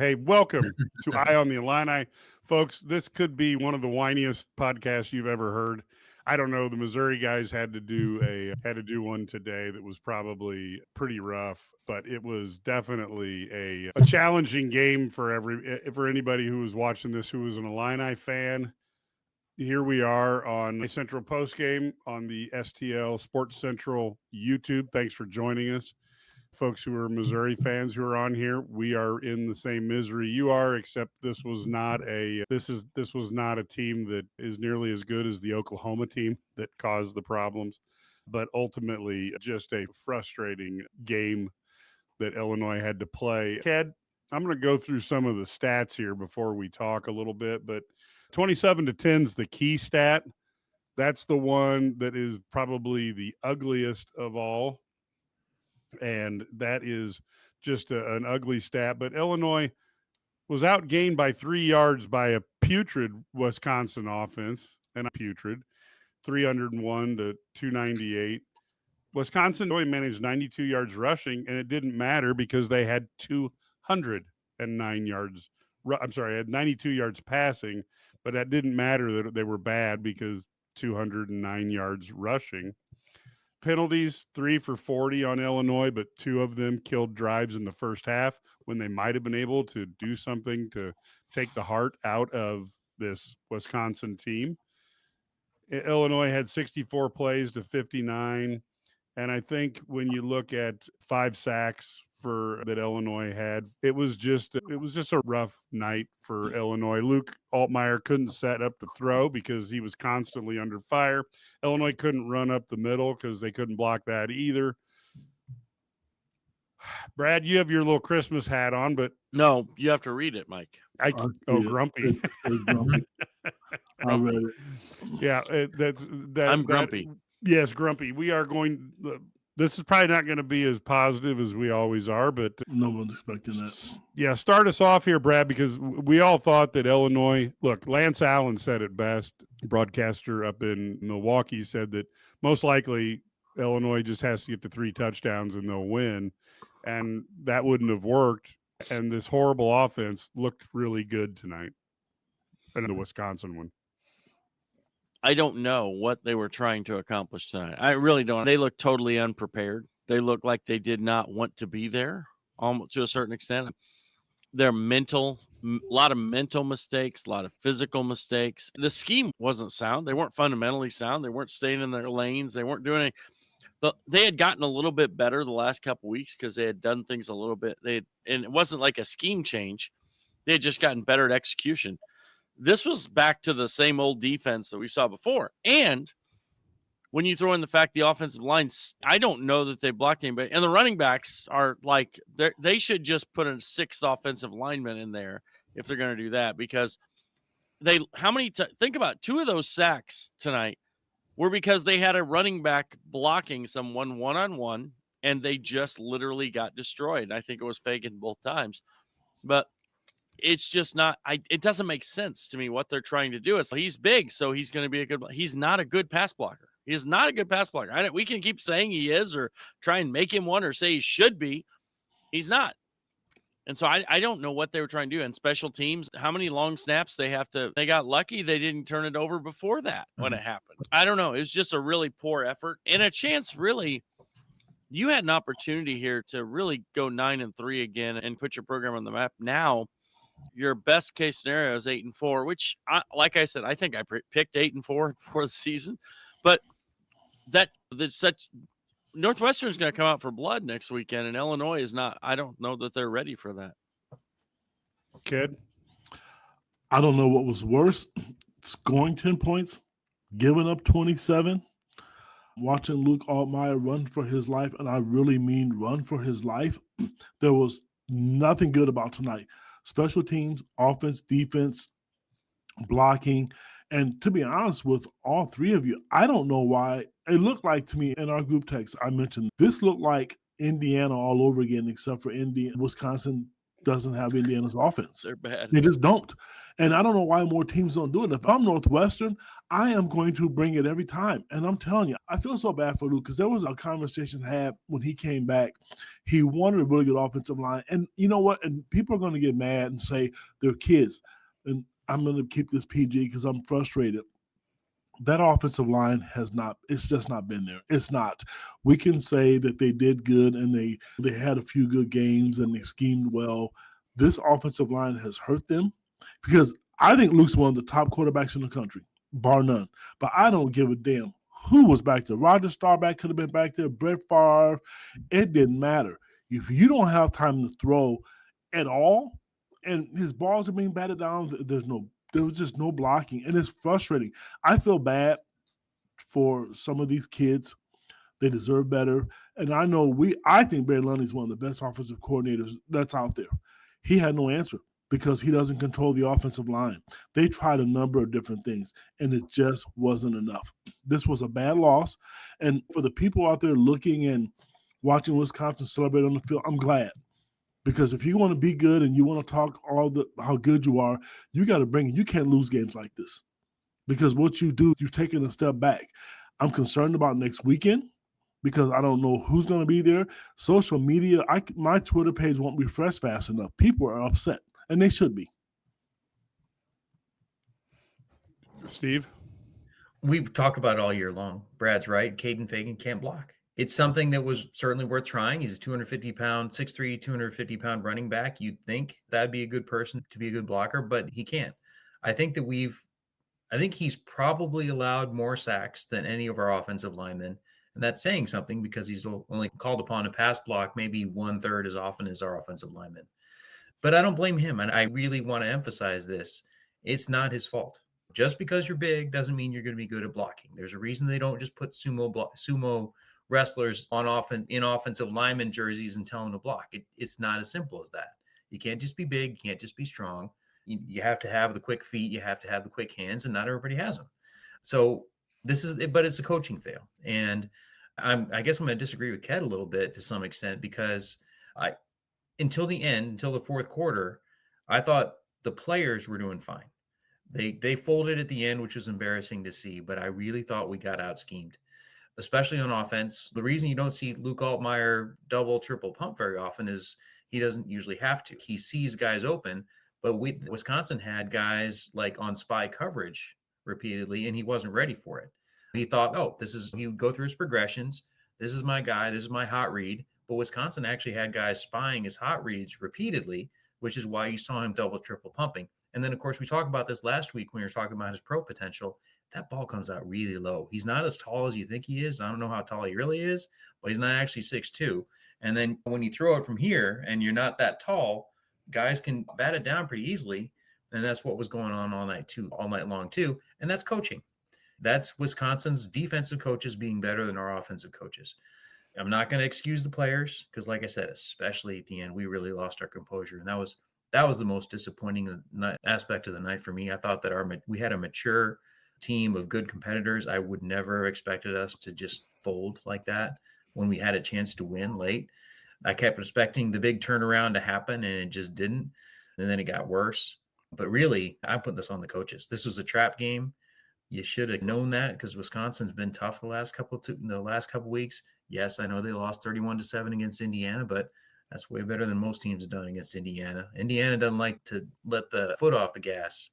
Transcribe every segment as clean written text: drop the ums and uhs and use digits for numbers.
Hey, welcome to Eye on the Illini. Folks, this could be one of the whiniest podcasts you've ever heard. I don't know. The Missouri guys had to do one today that was probably pretty rough, but it was definitely a challenging game for anybody who was watching this who was an Illini fan. Here we are on a Central Post Game on the STL Sports Central YouTube. Thanks for joining us. Folks who are Missouri fans who are on here, we are in the same misery you are, except this was not a team that is nearly as good as the Oklahoma team that caused the problems, but ultimately just a frustrating game that Illinois had to play. Ked, I'm going to go through some of the stats here before we talk a little bit, but 27-10 is the key stat. That's the one that is probably the ugliest of all. And that is just an ugly stat. But Illinois was outgained by 3 yards by a putrid Wisconsin offense, and a putrid 301 to 298. Wisconsin only managed 92 yards rushing, and it didn't matter because they had 209 yards. Had 92 yards passing, but that didn't matter that they were bad because 209 yards rushing. Penalties, 3 for 40 on Illinois, but 2 of them killed drives in the first half when they might have been able to do something to take the heart out of this Wisconsin team. Illinois had 64 plays to 59, and I think when you look at 5 sacks that Illinois had, it was just a rough night for Illinois. Luke Altmaier couldn't set up the throw because he was constantly under fire. Illinois couldn't run up the middle because they couldn't block that either. Brad, you have your little Christmas hat on, but no, you have to read it, Mike. Grumpy. Grumpy. I read it. Yeah, I'm grumpy. Yes, grumpy. We are going. This is probably not going to be as positive as we always are, but no one's expecting that. Yeah, start us off here, Brad, because we all thought that Illinois. Look, Lance Allen said it best. Broadcaster up in Milwaukee said that most likely Illinois just has to get to 3 touchdowns and they'll win, and that wouldn't have worked. And this horrible offense looked really good tonight, and the Wisconsin one. I don't know what they were trying to accomplish tonight. I really don't. They look totally unprepared. They look like they did not want to be there, almost to a certain extent. They're a lot of mental mistakes, a lot of physical mistakes. The scheme wasn't sound. They weren't fundamentally sound. They weren't staying in their lanes. They weren't doing anything. They had gotten a little bit better the last couple of weeks because they had done things a little bit. And it wasn't like a scheme change. They had just gotten better at execution. This was back to the same old defense that we saw before. And when you throw in the fact the offensive line, I don't know that they blocked anybody. And the running backs are like, they should just put a 6th offensive lineman in there if they're going to do that. Because think about 2 of those sacks tonight were because they had a running back blocking someone one-on-one, and they just literally got destroyed. I think it was Fagan both times. But it's just not. It doesn't make sense to me what they're trying to do. It's he's big, so he's going to be a good. He's not a good pass blocker. He is not a good pass blocker. We can keep saying he is, or try and make him one, or say he should be. He's not. And so I don't know what they were trying to do. And special teams, how many long snaps they have to. They got lucky they didn't turn it over before that when it happened. I don't know. It was just a really poor effort and a chance. Really, you had an opportunity here to really go 9-3 again and put your program on the map. Now, your best case scenario is 8-4, which, like I said, I think I picked 8-4 for the season. But Northwestern's going to come out for blood next weekend, and Illinois is not. I don't know that they're ready for that. Kid, I don't know what was worse: scoring 10 points, giving up 27, watching Luke Altmaier run for his life, and I really mean run for his life. There was nothing good about tonight. Special teams, offense, defense, blocking. And to be honest with all 3 of you, I don't know why. It looked like to me in our group text, I mentioned this looked like Indiana all over again, except for Wisconsin doesn't have Indiana's offense. They're bad. They just don't. And I don't know why more teams don't do it. If I'm Northwestern, I am going to bring it every time. And I'm telling you, I feel so bad for Luke because there was a conversation had when he came back. He wanted a really good offensive line. And you know what? And people are going to get mad and say they're kids. And I'm going to keep this PG because I'm frustrated. That offensive line it's just not been there. It's not. We can say that they did good and they had a few good games and they schemed well. This offensive line has hurt them because I think Luke's one of the top quarterbacks in the country, bar none. But I don't give a damn who was back there. Roger Staubach could have been back there, Brett Favre. It didn't matter. If you don't have time to throw at all and his balls are being batted down, there was just no blocking, and it's frustrating. I feel bad for some of these kids. They deserve better. And I think Barry Lundy is one of the best offensive coordinators that's out there. He had no answer because he doesn't control the offensive line. They tried a number of different things, and it just wasn't enough. This was a bad loss. And for the people out there looking and watching Wisconsin celebrate on the field, I'm glad. Because if you want to be good and you want to talk how good you are, you got to bring it. You can't lose games like this. Because what you do, you've taken a step back. I'm concerned about next weekend because I don't know who's going to be there. Social media, my Twitter page won't refresh fast enough. People are upset, and they should be. Steve? We've talked about it all year long. Brad's right. Caden Fagan can't block. It's something that was certainly worth trying. He's a 250-pound, 6'3", 250-pound running back. You'd think that'd be a good person to be a good blocker, but he can't. I think he's probably allowed more sacks than any of our offensive linemen. And that's saying something because he's only called upon to pass block maybe 1/3 as often as our offensive linemen. But I don't blame him. And I really want to emphasize this. It's not his fault. Just because you're big doesn't mean you're going to be good at blocking. There's a reason they don't just put sumo wrestlers in offensive lineman jerseys and tell them to block. It's not as simple as that. You can't just be big. You can't just be strong. You have to have the quick feet. You have to have the quick hands, and not everybody has them. So but it's a coaching fail. And I guess I'm going to disagree with Ked a little bit to some extent because until the fourth quarter, I thought the players were doing fine. They folded at the end, which was embarrassing to see, but I really thought we got out schemed. Especially on offense. The reason you don't see Luke Altmaier double, triple pump very often is he doesn't usually have to. He sees guys open, but Wisconsin had guys like on spy coverage repeatedly, and he wasn't ready for it. He thought, he would go through his progressions. This is my guy. This is my hot read. But Wisconsin actually had guys spying his hot reads repeatedly, which is why you saw him double, triple pumping. And then, of course, we talked about this last week when we were talking about his pro potential. That ball comes out really low. He's not as tall as you think he is. I don't know how tall he really is, but he's not actually 6'2". And then when you throw it from here and you're not that tall, guys can bat it down pretty easily. And that's what was going on all night long too. And that's coaching. That's Wisconsin's defensive coaches being better than our offensive coaches. I'm not going to excuse the players because, like I said, especially at the end, we really lost our composure. And that was the most disappointing aspect of the night for me. I thought that we had a mature team of good competitors. I would never have expected us to just fold like that when we had a chance to win late. I kept expecting the big turnaround to happen, and it just didn't. And then it got worse. But really, I put this on the coaches. This was a trap game. You should have known that because Wisconsin's been tough the last couple weeks. Yes, I know they lost 31-7 against Indiana, but that's way better than most teams have done against Indiana. Indiana doesn't like to let the foot off the gas,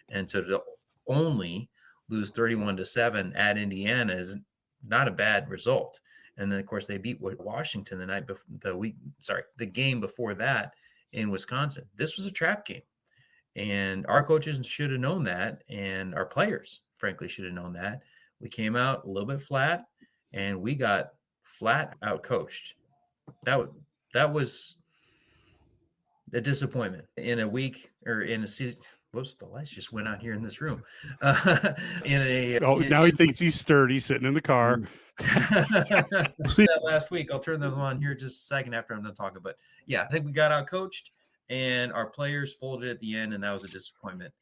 and so to only lose 31-7 at Indiana is not a bad result. And then, of course, they beat Washington the game before that in Wisconsin. This was a trap game. And our coaches should have known that. And our players, frankly, should have known that. We came out a little bit flat, and we got flat out coached. That was a disappointment in a week or in a season. Whoops, the lights just went out here in this room. Now he thinks he's sturdy sitting in the car. See that last week. I'll turn them on here just a second after I'm done talking. But yeah, I think we got out coached and our players folded at the end, and that was a disappointment.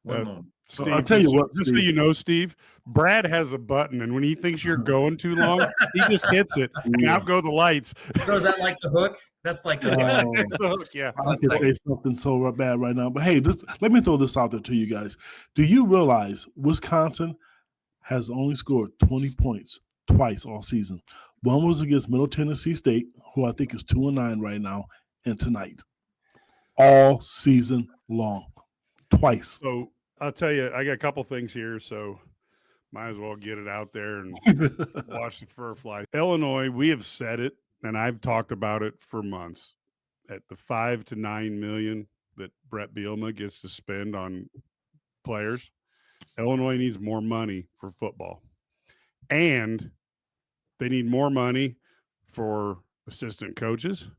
One moment. Steve, I'll tell you what, just so Steve. you know, Steve, Brad has a button, and when he thinks you're going too long, he just hits it, and Yeah. out go the lights. So is that like the hook? That's like the hook. Oh. That's the hook, yeah. I can say something so bad right now, but hey, let me throw this out there to you guys. Do you realize Wisconsin has only scored 20 points twice all season? One was against Middle Tennessee State, who I think is 2-9 right now, and tonight. All season long. Twice. So I'll tell you, I got a couple things here, so might as well get it out there and watch the fur fly. Illinois, we have said it, and I've talked about it for months. At the 5 to 9 million that Brett Bielema gets to spend on players, Illinois needs more money for football, and they need more money for assistant coaches.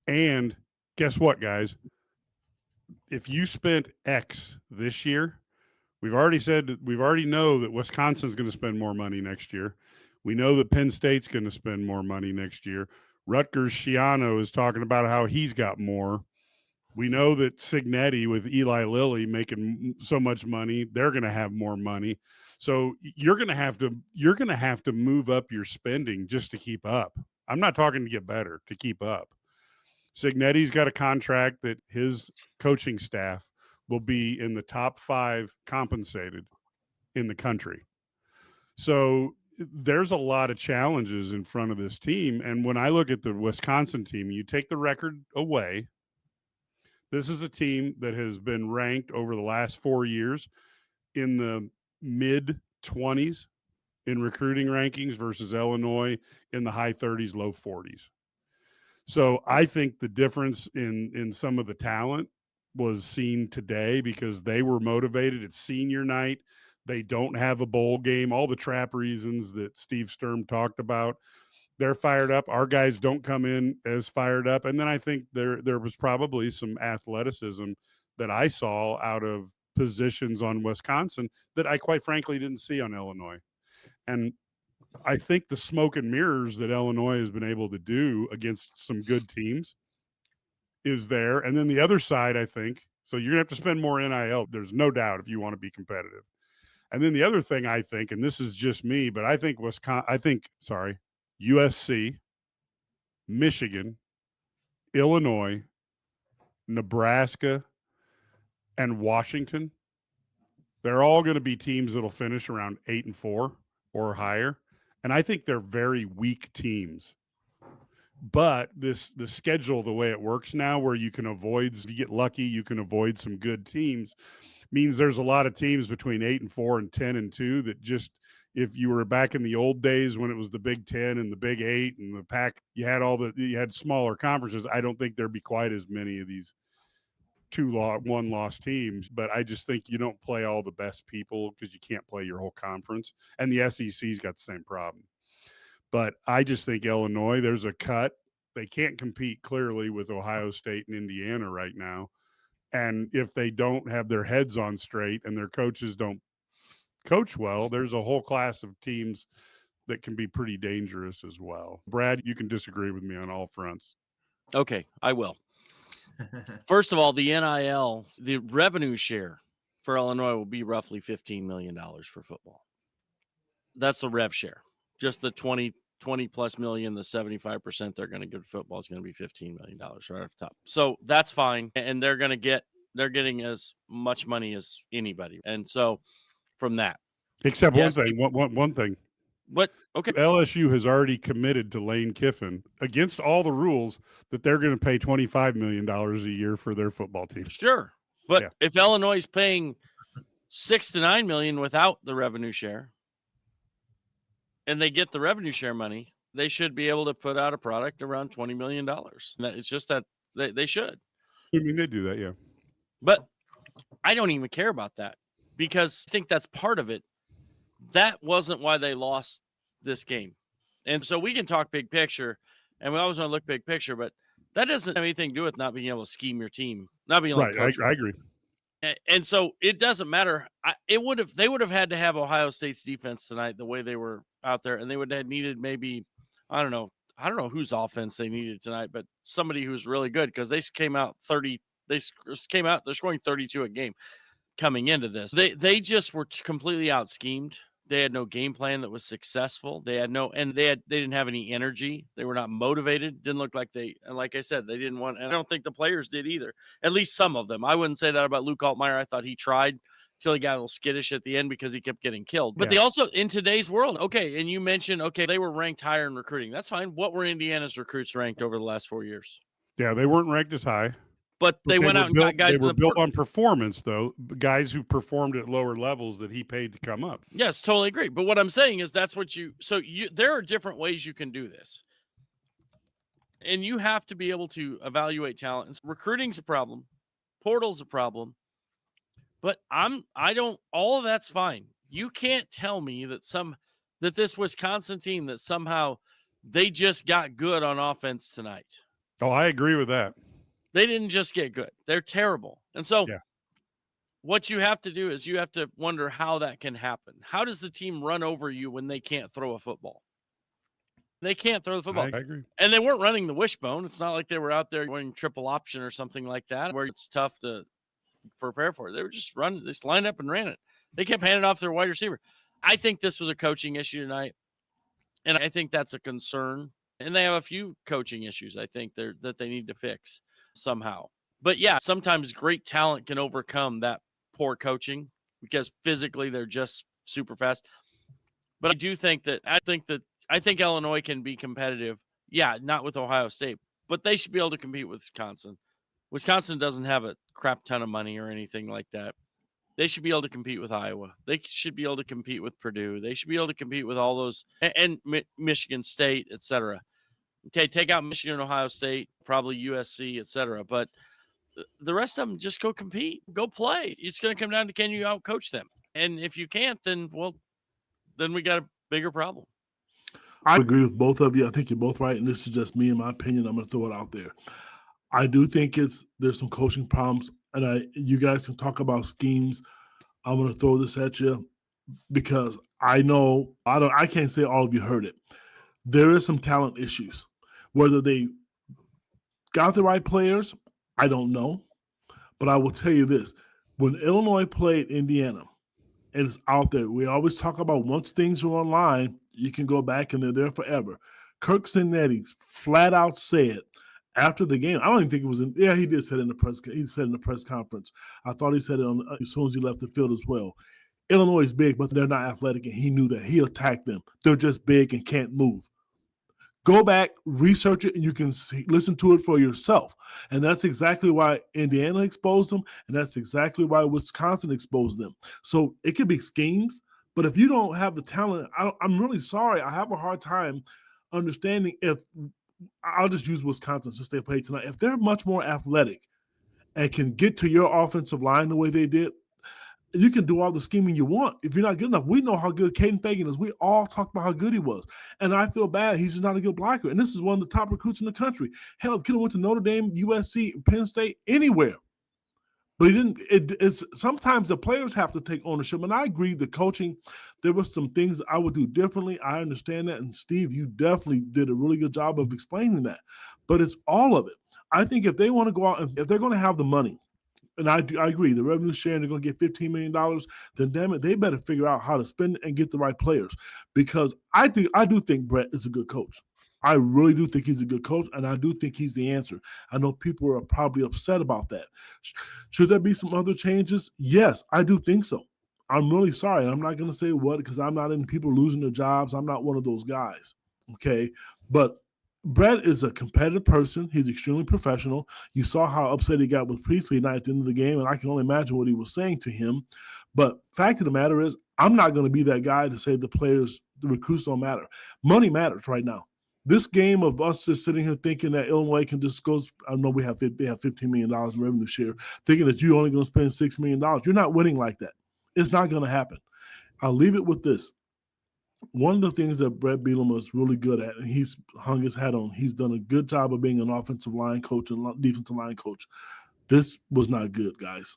And guess what, guys? If you spent X this year, we already know that Wisconsin's going to spend more money next year. We know that Penn State's going to spend more money next year. Rutgers Schiano is talking about how he's got more. We know that Signetti with Eli Lilly making so much money, they're going to have more money. So you're going to have to move up your spending just to keep up. I'm not talking to get better, to keep up. Signetti's got a contract that his coaching staff will be in the top 5 compensated in the country. So there's a lot of challenges in front of this team. And when I look at the Wisconsin team, you take the record away. This is a team that has been ranked over the last 4 years in the mid 20s in recruiting rankings versus Illinois in the high 30s, low 40s. So I think the difference in some of the talent was seen today because they were motivated. It's senior night. They don't have a bowl game. All the trap reasons that Steve Sturm talked about, they're fired up. Our guys don't come in as fired up. And then I think there was probably some athleticism that I saw out of positions on Wisconsin that I quite frankly didn't see on Illinois. And I think the smoke and mirrors that Illinois has been able to do against some good teams is there. And then the other side, I think, so you're going to have to spend more NIL. There's no doubt if you want to be competitive. And then the other thing I think, and this is just me, but I think USC, Michigan, Illinois, Nebraska, and Washington, they're all going to be teams that'll finish around 8-4 or higher. And I think they're very weak teams. But the schedule, the way it works now, where you can avoid, if you get lucky, you can avoid some good teams, means there's a lot of teams between 8-4 and 10-2 that just, if you were back in the old days when it was the Big 10 and the Big 8 and the Pac, you had smaller conferences. I don't think there'd be quite as many of these 1-loss teams, but I just think you don't play all the best people because you can't play your whole conference. And the SEC's got the same problem. But I just think Illinois, there's a cut. They can't compete clearly with Ohio State and Indiana right now. And if they don't have their heads on straight and their coaches don't coach well, there's a whole class of teams that can be pretty dangerous as well. Brad, you can disagree with me on all fronts. Okay, I will. First of all, the NIL, the revenue share for Illinois will be roughly $15 million for football. That's the rev share. Just the 20 plus million, the 75% they're going to give football is going to be $15 million right off the top. So that's fine. And they're getting as much money as anybody. And so from that. Except one thing. One thing. What? Okay. LSU has already committed to Lane Kiffin against all the rules that they're going to pay $25 million a year for their football team. Sure. But if Illinois is paying $6 to $9 million without the revenue share, and they get the revenue share money, they should be able to put out a product around $20 million. It's just that they should. I mean, they do that, yeah. But I don't even care about that because I think that's part of it. That wasn't why they lost this game. And so we can talk big picture, and we always want to look big picture, but that doesn't have anything to do with not being able to scheme your team, not being able to coach. I agree. And so it doesn't matter. They would have had to have Ohio State's defense tonight the way they were out there, and they would have needed maybe, I don't know whose offense they needed tonight, but somebody who's really good because they came out they're scoring 32 a game. coming into this. They just were completely out schemed. They had no game plan that was successful. They didn't have any energy. They were not motivated. Didn't look like like I said, they didn't want, and I don't think the players did either. At least some of them. I wouldn't say that about Luke Altmaier. I thought he tried till he got a little skittish at the end because he kept getting killed. But they also, in today's world, okay, and you mentioned, okay, they were ranked higher in recruiting. That's fine. What were Indiana's recruits ranked over the last 4 years? Yeah, they weren't ranked as high. But they went out and got guys. They were built on performance, though. Guys who performed at lower levels that he paid to come up. Yes, totally agree. But what I'm saying is that's what there are different ways you can do this. And you have to be able to evaluate talent. And recruiting's a problem. Portal's a problem. But all of that's fine. You can't tell me that this Wisconsin team, that somehow they just got good on offense tonight. Oh, I agree with that. They didn't just get good. They're terrible. And so what you have to do is you have to wonder how that can happen. How does the team run over you when they can't throw a football? They can't throw the football. I agree. And they weren't running the wishbone. It's not like they were out there running triple option or something like that where it's tough to prepare for it. They were just running, just lined up and ran it. They kept handing off their wide receiver. I think this was a coaching issue tonight. And I think that's a concern. And they have a few coaching issues, I think, that they need to fix somehow. But yeah, sometimes great talent can overcome that poor coaching because physically they're just super fast. But I think Illinois can be competitive. Yeah, not with Ohio State, but they should be able to compete with Wisconsin. Wisconsin doesn't have a crap ton of money or anything like that. They should be able to compete with Iowa. They should be able to compete with Purdue. They should be able to compete with all those and Michigan State, etc. Okay, take out Michigan, Ohio State, probably USC, etc. But the rest of them, just go compete, go play. It's going to come down to, can you outcoach them? And if you can't, then we got a bigger problem. I agree with both of you. I think you're both right, and this is just me and my opinion. I'm going to throw it out there. I do think there's some coaching problems, and you guys can talk about schemes. I'm going to throw this at you because I know I can't say all of you heard it. There is some talent issues. Whether they got the right players, I don't know. But I will tell you this. When Illinois played Indiana, and it's out there, we always talk about once things are online, you can go back and they're there forever. Kirk Zanetti flat out said after the game, I don't even think it was he did say it in the press conference. I thought he said it as soon as he left the field as well. Illinois is big, but they're not athletic, and he knew that. He attacked them. They're just big and can't move. Go back, research it, and you can listen to it for yourself. And that's exactly why Indiana exposed them, and that's exactly why Wisconsin exposed them. So it could be schemes, but if you don't have the talent, I'm really sorry. I have a hard time understanding if – I'll just use Wisconsin since they played tonight. If they're much more athletic and can get to your offensive line the way they did, you can do all the scheming you want. If you're not good enough, we know how good Caden Fagan is. We all talked about how good he was. And I feel bad. He's just not a good blocker. And this is one of the top recruits in the country. Hell, he could have went to Notre Dame, USC, Penn State, anywhere. But he didn't. It's sometimes the players have to take ownership. And I agree, the coaching, there were some things I would do differently. I understand that. And Steve, you definitely did a really good job of explaining that. But it's all of it. I think if they want to go out, if they're going to have the money, and I agree, the revenue sharing, they're going to get $15 million, then damn it, they better figure out how to spend it and get the right players. Because I do think Brett is a good coach. I really do think he's a good coach, and I do think he's the answer. I know people are probably upset about that. Should there be some other changes? Yes, I do think so. I'm really sorry. I'm not going to say what, because I'm not in people losing their jobs. I'm not one of those guys, okay? But Brett is a competitive person. He's extremely professional. You saw how upset he got with Priestley at the end of the game, and I can only imagine what he was saying to him. But fact of the matter is, I'm not going to be that guy to say the recruits don't matter. Money matters right now. This game of us just sitting here thinking that Illinois can just go, I know they have $15 million in revenue share, thinking that you're only going to spend $6 million. You're not winning like that. It's not going to happen. I'll leave it with this. One of the things that Brett Bielema was really good at, and he's hung his hat on, he's done a good job of being an offensive line coach and defensive line coach. This was not good, guys.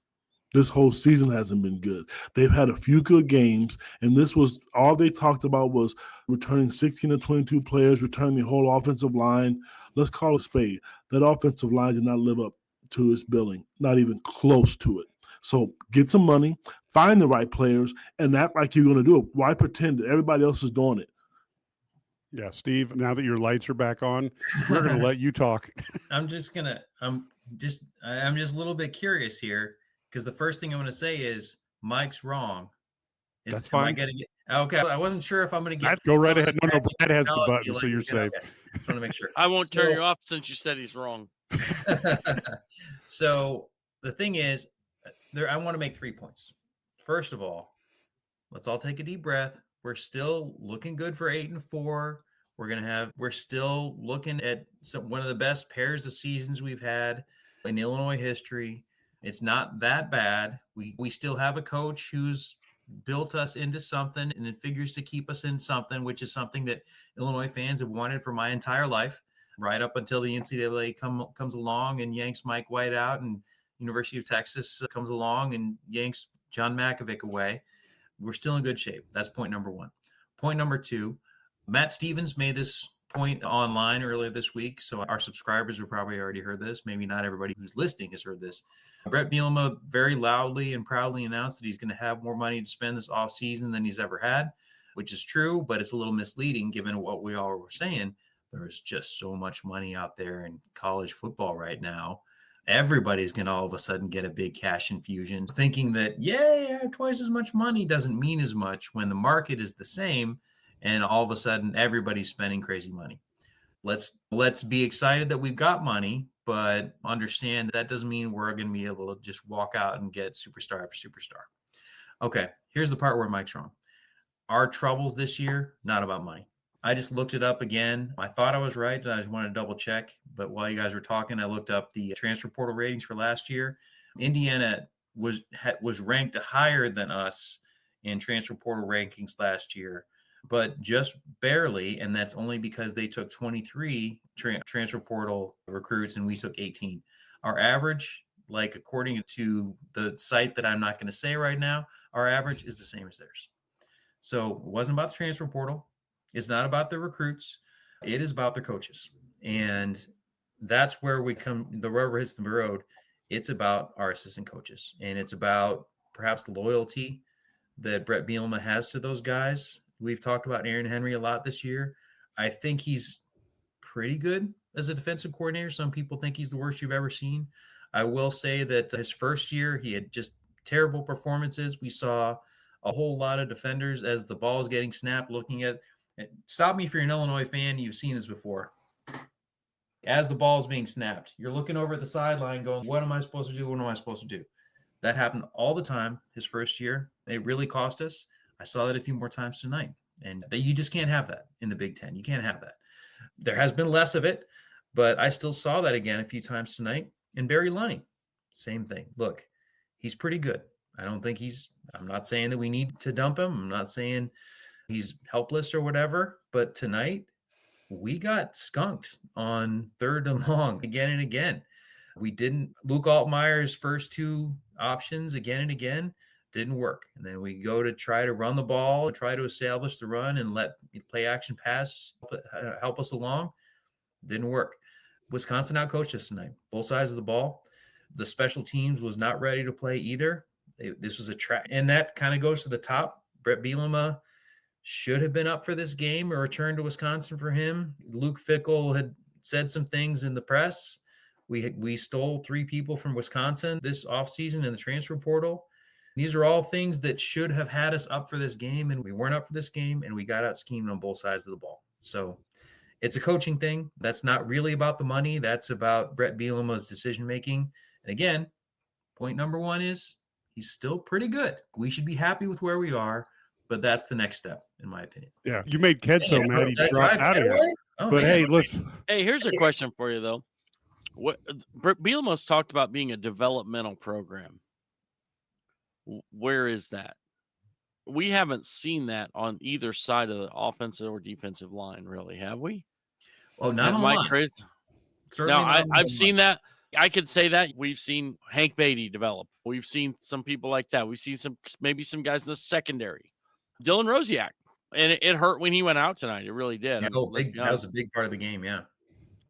This whole season hasn't been good. They've had a few good games, and this was all they talked about was returning 16 to 22 players, returning the whole offensive line. Let's call it a spade. That offensive line did not live up to its billing, not even close to it. So get some money, find the right players, and act like you're going to do it. Why pretend that everybody else is doing it? Yeah, Steve, now that your lights are back on, we're going to let you talk. I'm just a little bit curious here, because the first thing I'm going to say is Mike's wrong. That's Am I fine. going to get okay? I wasn't sure if I'm going to get. Go right some of ahead. the No, catchy Brad has the technology button, so like you're he's gonna- safe. okay. Just want to make sure. I won't turn you off since you said he's wrong. So the thing is, I want to make 3 points. First of all, let's all take a deep breath. We're still looking good for 8-4. We're still looking at one of the best pairs of seasons we've had in Illinois history. It's not that bad. We still have a coach who's built us into something, and it figures to keep us in something, which is something that Illinois fans have wanted for my entire life, right up until the NCAA comes along and yanks Mike White out, and University of Texas comes along and yanks John Makovic away. We're still in good shape. That's point number one. Point number two, Matt Stevens made this point online earlier this week, so our subscribers have probably already heard this. Maybe not everybody who's listening has heard this. Brett Bielema very loudly and proudly announced that he's going to have more money to spend this offseason than he's ever had, which is true, but it's a little misleading given what we all were saying. There's just so much money out there in college football right now. Everybody's going to all of a sudden get a big cash infusion, thinking that, yeah, twice as much money doesn't mean as much when the market is the same, and all of a sudden everybody's spending crazy money. Let's be excited that we've got money, but understand that doesn't mean we're going to be able to just walk out and get superstar after superstar. Okay, here's the part where Mike's wrong. Our troubles this year, not about money. I just looked it up again. I thought I was right, but I just wanted to double check. But while you guys were talking, I looked up the transfer portal ratings for last year. Indiana was ranked higher than us in transfer portal rankings last year, but just barely. And that's only because they took 23 transfer portal recruits and we took 18. Our average, like according to the site that I'm not going to say right now, our average is the same as theirs. So it wasn't about the transfer portal. It's not about the recruits. It is about the coaches. And that's where the rubber hits the road. It's about our assistant coaches. And it's about perhaps the loyalty that Brett Bielema has to those guys. We've talked about Aaron Henry a lot this year. I think he's pretty good as a defensive coordinator. Some people think he's the worst you've ever seen. I will say that his first year, he had just terrible performances. We saw a whole lot of defenders as the ball is getting snapped, looking at. Stop me if you're an Illinois fan. You've seen this before. As the ball is being snapped, you're looking over at the sideline going, what am I supposed to do? What am I supposed to do? That happened all the time his first year. It really cost us. I saw that a few more times tonight. And you just can't have that in the Big Ten. You can't have that. There has been less of it, but I still saw that again a few times tonight. And Barry Lunny, same thing. Look, he's pretty good. I'm not saying that we need to dump him. I'm not saying he's helpless or whatever, but tonight we got skunked on 3rd and long again and again. Luke Altmaier's first 2 options again and again didn't work. And then we go to try to run the ball, try to establish the run and let play action pass help us along. Didn't work. Wisconsin outcoached us tonight, both sides of the ball. The special teams was not ready to play either. This was a trap. And that kind of goes to the top. Brett Bielema should have been up for this game or return to Wisconsin for him. Luke Fickell had said some things in the press. We stole 3 people from Wisconsin this offseason in the transfer portal. These are all things that should have had us up for this game, and we weren't up for this game, and we got out schemed on both sides of the ball. So it's a coaching thing. That's not really about the money. That's about Brett Bielema's decision-making. And again, point number 1 is he's still pretty good. We should be happy with where we are. But that's the next step, in my opinion. Yeah, you made Ked so mad he dropped out of here. Oh, but man. hey, listen. Hey, here's a question for you though. Bielema's talked about being a developmental program. Where is that? We haven't seen that on either side of the offensive or defensive line, really, have we? Well, not on line. Crazy? Now, I've seen that. I could say that we've seen Hank Beatty develop. We've seen some people like that. We've seen maybe some guys in the secondary. Dylan Rosiak, and it hurt when he went out tonight. It really did. Yeah, that was a big part of the game, yeah.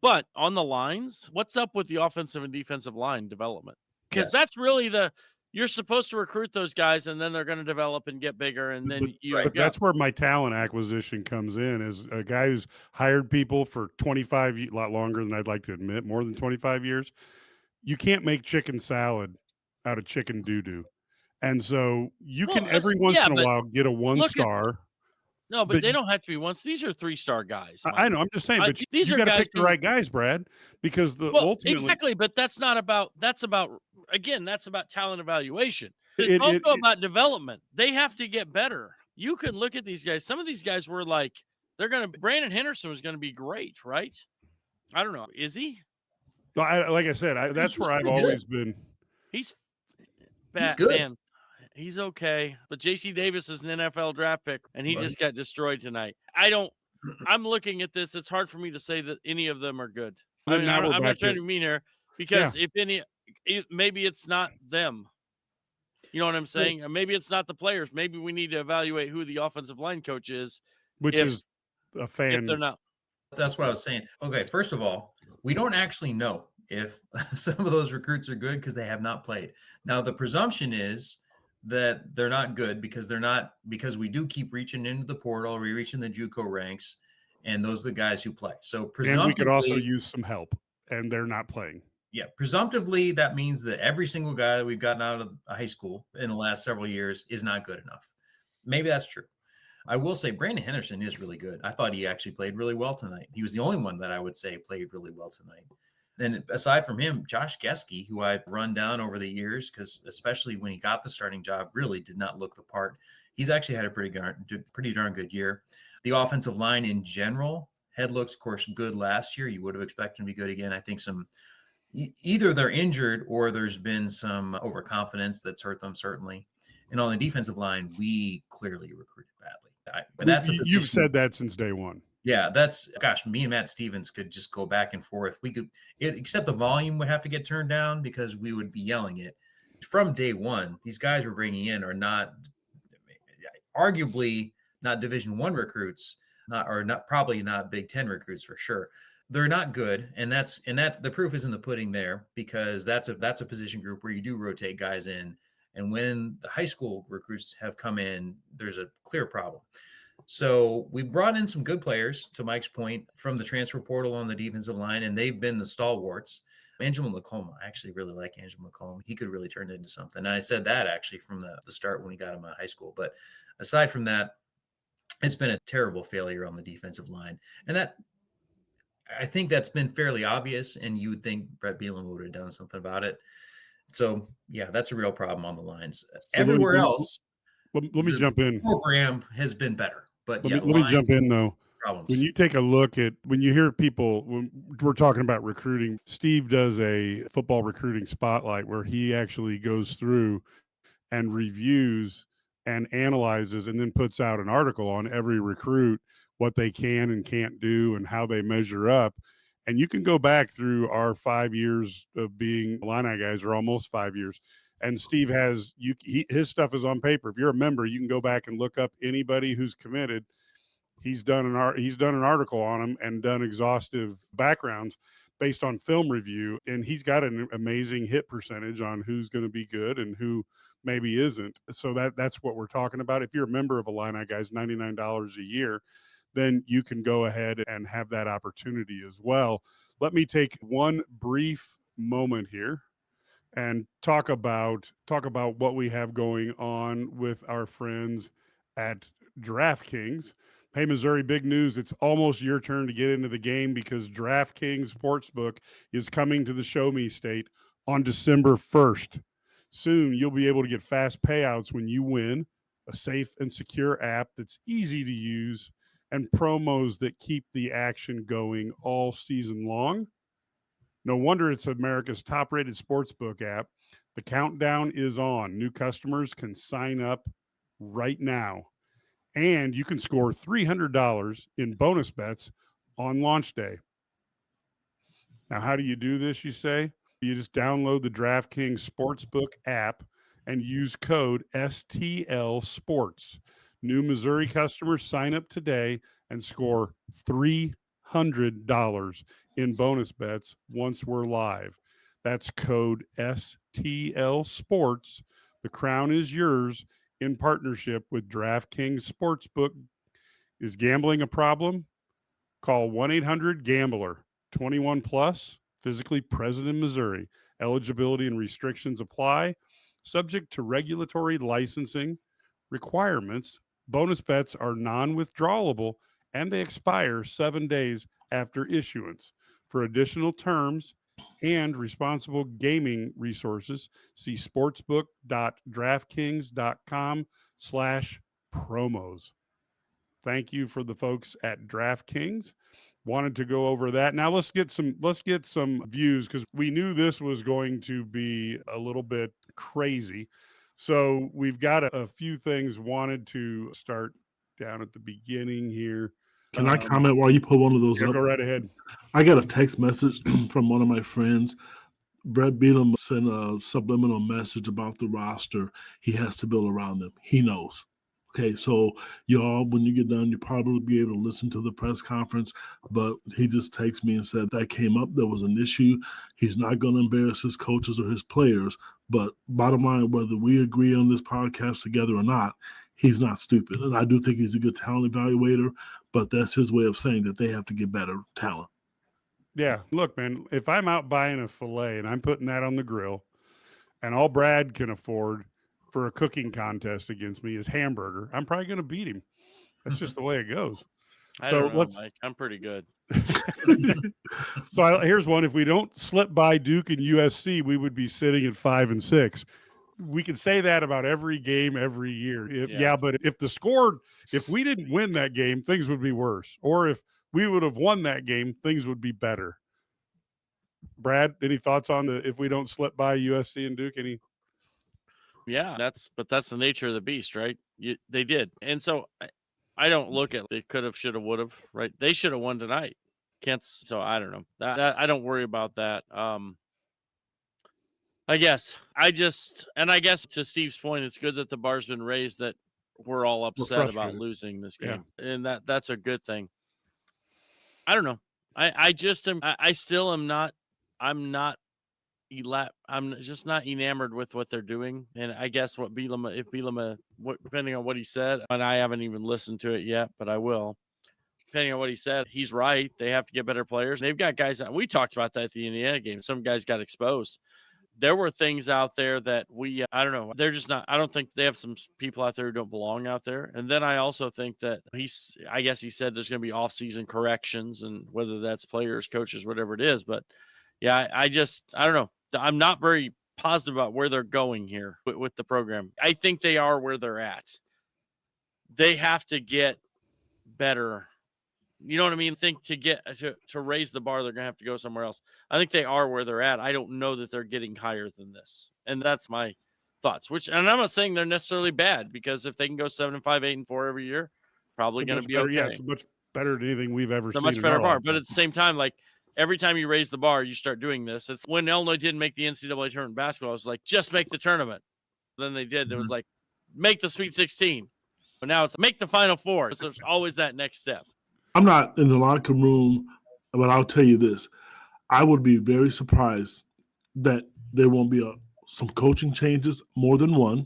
But on the lines, what's up with the offensive and defensive line development? Because that's really You're supposed to recruit those guys, and then they're going to develop and get bigger, and then But that's where my talent acquisition comes in. As a guy who's hired people for 25, a lot longer than I'd like to admit, more than 25 years. You can't make chicken salad out of chicken doo-doo. And so you can every once in a while get a 1-star. No, but they don't have to be once. These are 3-star guys. I know. I'm just saying, but these you are got to guys pick the right guys, Brad, because ultimately exactly. But that's about talent evaluation. It's also about development. They have to get better. You can look at these guys. Some of these guys were like, Brandon Henderson was going to be great, right? I don't know. Is he? Like I said, that's where I've always been. He's good. Man. He's okay, but J.C. Davis is an NFL draft pick, and he just got destroyed tonight. I'm looking at this. It's hard for me to say that any of them are good. I'm not trying to be mean here, because if any, maybe it's not them. You know what I'm saying? Maybe it's not the players. Maybe we need to evaluate who the offensive line coach is. Which is a fan. If they're not. That's what I was saying. Okay, first of all, we don't actually know if some of those recruits are good because they have not played. Now, the presumption is that they're not good because we do keep reaching into the portal, we reach in the JUCO ranks, and those are the guys who play. So presumptively, and we could also use some help, and they're not playing. Yeah, presumptively, that means that every single guy that we've gotten out of high school in the last several years is not good enough. Maybe that's true. I will say Brandon Henderson is really good. I thought he actually played really well tonight. He was the only one that I would say played really well tonight. Then aside from him, Josh Geske, who I've run down over the years, because especially when he got the starting job, really did not look the part. He's actually had a pretty darn good year. The offensive line in general had looked, of course, good last year. You would have expected him to be good again. I think either they're injured or there's been some overconfidence that's hurt them, certainly. And on the defensive line, we clearly recruited badly. But that's a position. You've said that since day one. Yeah, me and Matt Stevens could just go back and forth. We could, except the volume would have to get turned down because we would be yelling it. From day one, these guys we're bringing in are arguably not Division I recruits, probably not Big Ten recruits for sure. They're not good, and that's the proof is in the pudding there, because that's a position group where you do rotate guys in, and when the high school recruits have come in, there's a clear problem. So we've brought in some good players, to Mike's point, from the transfer portal on the defensive line, and they've been the stalwarts. Angelo McComb, I actually really like Angelo McComb. He could really turn it into something. And I said that actually from the start when we got him out of high school. But aside from that, it's been a terrible failure on the defensive line. And I think that's been fairly obvious, and you would think Brett Bielema would have done something about it. So, yeah, that's a real problem on the lines. Everywhere else, let me jump in. Program has been better. But let me jump in, though. Problems. When you take a look at, when you hear people, when we're talking about recruiting, Steve does a football recruiting spotlight where he actually goes through and reviews and analyzes and then puts out an article on every recruit, what they can and can't do and how they measure up. And you can go back through our 5 years of being Illini guys, or almost 5 years. And Steve has his stuff is on paper. If you're a member, you can go back and look up anybody who's committed. He's done an article on them and done exhaustive backgrounds based on film review. And he's got an amazing hit percentage on who's going to be good and who maybe isn't. So that's what we're talking about. If you're a member of Illini Guys, $99 a year, then you can go ahead and have that opportunity as well. Let me take one brief moment here and talk about what we have going on with our friends at DraftKings. Hey, Missouri, big news. It's almost your turn to get into the game, because DraftKings Sportsbook is coming to the Show Me State on December 1st. Soon, you'll be able to get fast payouts when you win, a safe and secure app that's easy to use, and promos that keep the action going all season long. No wonder it's America's top-rated sportsbook app. The countdown is on. New customers can sign up right now. And you can score $300 in bonus bets on launch day. Now, how do you do this, you say? You just download the DraftKings Sportsbook app and use code STL Sports. New Missouri customers sign up today and score $300 in bonus bets once we're live. That's code STL Sports The crown is yours in partnership with DraftKings Sportsbook. Is gambling a problem? Call 1-800-GAMBLER. 21 plus, physically present in Missouri. Eligibility and restrictions apply. Subject to regulatory licensing requirements. Bonus bets are non-withdrawable and they expire 7 days after issuance. For additional terms and responsible gaming resources, see sportsbook.draftkings.com/promos. Thank you for the folks at DraftKings. Wanted to go over that. Now let's get some views, because we knew this was going to be a little bit crazy. So we've got a few things. Wanted to start down at the beginning here. Can I comment while you pull one of those up? Go right ahead. I got a text message from one of my friends. Brett Bealham sent a subliminal message about the roster he has to build around them. He knows. Okay, so y'all, when you get done, you'll probably be able to listen to the press conference, but he just texted me and said that came up. There was an issue. He's not going to embarrass his coaches or his players, but bottom line, whether we agree on this podcast together or not, he's not stupid. And I do think he's a good talent evaluator, but that's his way of saying that they have to get better talent. Yeah, look, man, if I'm out buying a filet and I'm putting that on the grill and all Brad can afford for a cooking contest against me is hamburger, I'm probably going to beat him. That's just the way it goes. I don't know, Mike. I'm pretty good. So here's one. If we don't slip by Duke and USC, we would be sitting at 5-6. We can say that about every game every year. But if we didn't win that game, things would be worse. Or if we would have won that game, things would be better. Brad, any thoughts on if we don't slip by USC and Duke? Yeah, that's the nature of the beast, right? They did. And so I don't look at they could have, should have, would have, right? They should have won tonight. So I don't know. That I don't worry about that. I guess to Steve's point, it's good that the bar's been raised, that we're all upset about losing this game. Yeah. And that's a good thing. I don't know. I'm just not enamored with what they're doing. And I guess depending on what he said, and I haven't even listened to it yet, but I will. Depending on what he said, he's right. They have to get better players. They've got guys we talked about that at the Indiana game. Some guys got exposed. There were things out there that I don't know. They're just not, I don't think they have some people out there who don't belong out there. And then I also think that I guess he said there's going to be off-season corrections, and whether that's players, coaches, whatever it is. But yeah, I don't know. I'm not very positive about where they're going here with the program. I think they are where they're at. They have to get better. You know what I mean? I think to raise the bar, they're going to have to go somewhere else. I think they are where they're at. I don't know that they're getting higher than this. And that's my thoughts, and I'm not saying they're necessarily bad, because if they can go 7-5, 8-4 every year, probably going to be okay. Yeah, it's much better than anything we've ever seen. It's a much better bar. But at the same time, like, every time you raise the bar, you start doing this. It's when Illinois didn't make the NCAA tournament basketball, I was like, just make the tournament. Then they did. It was like, make the Sweet 16. But now it's make the Final Four. So there's always that next step. I'm not in the locker room, but I'll tell you this. I would be very surprised that there won't be some coaching changes, more than one.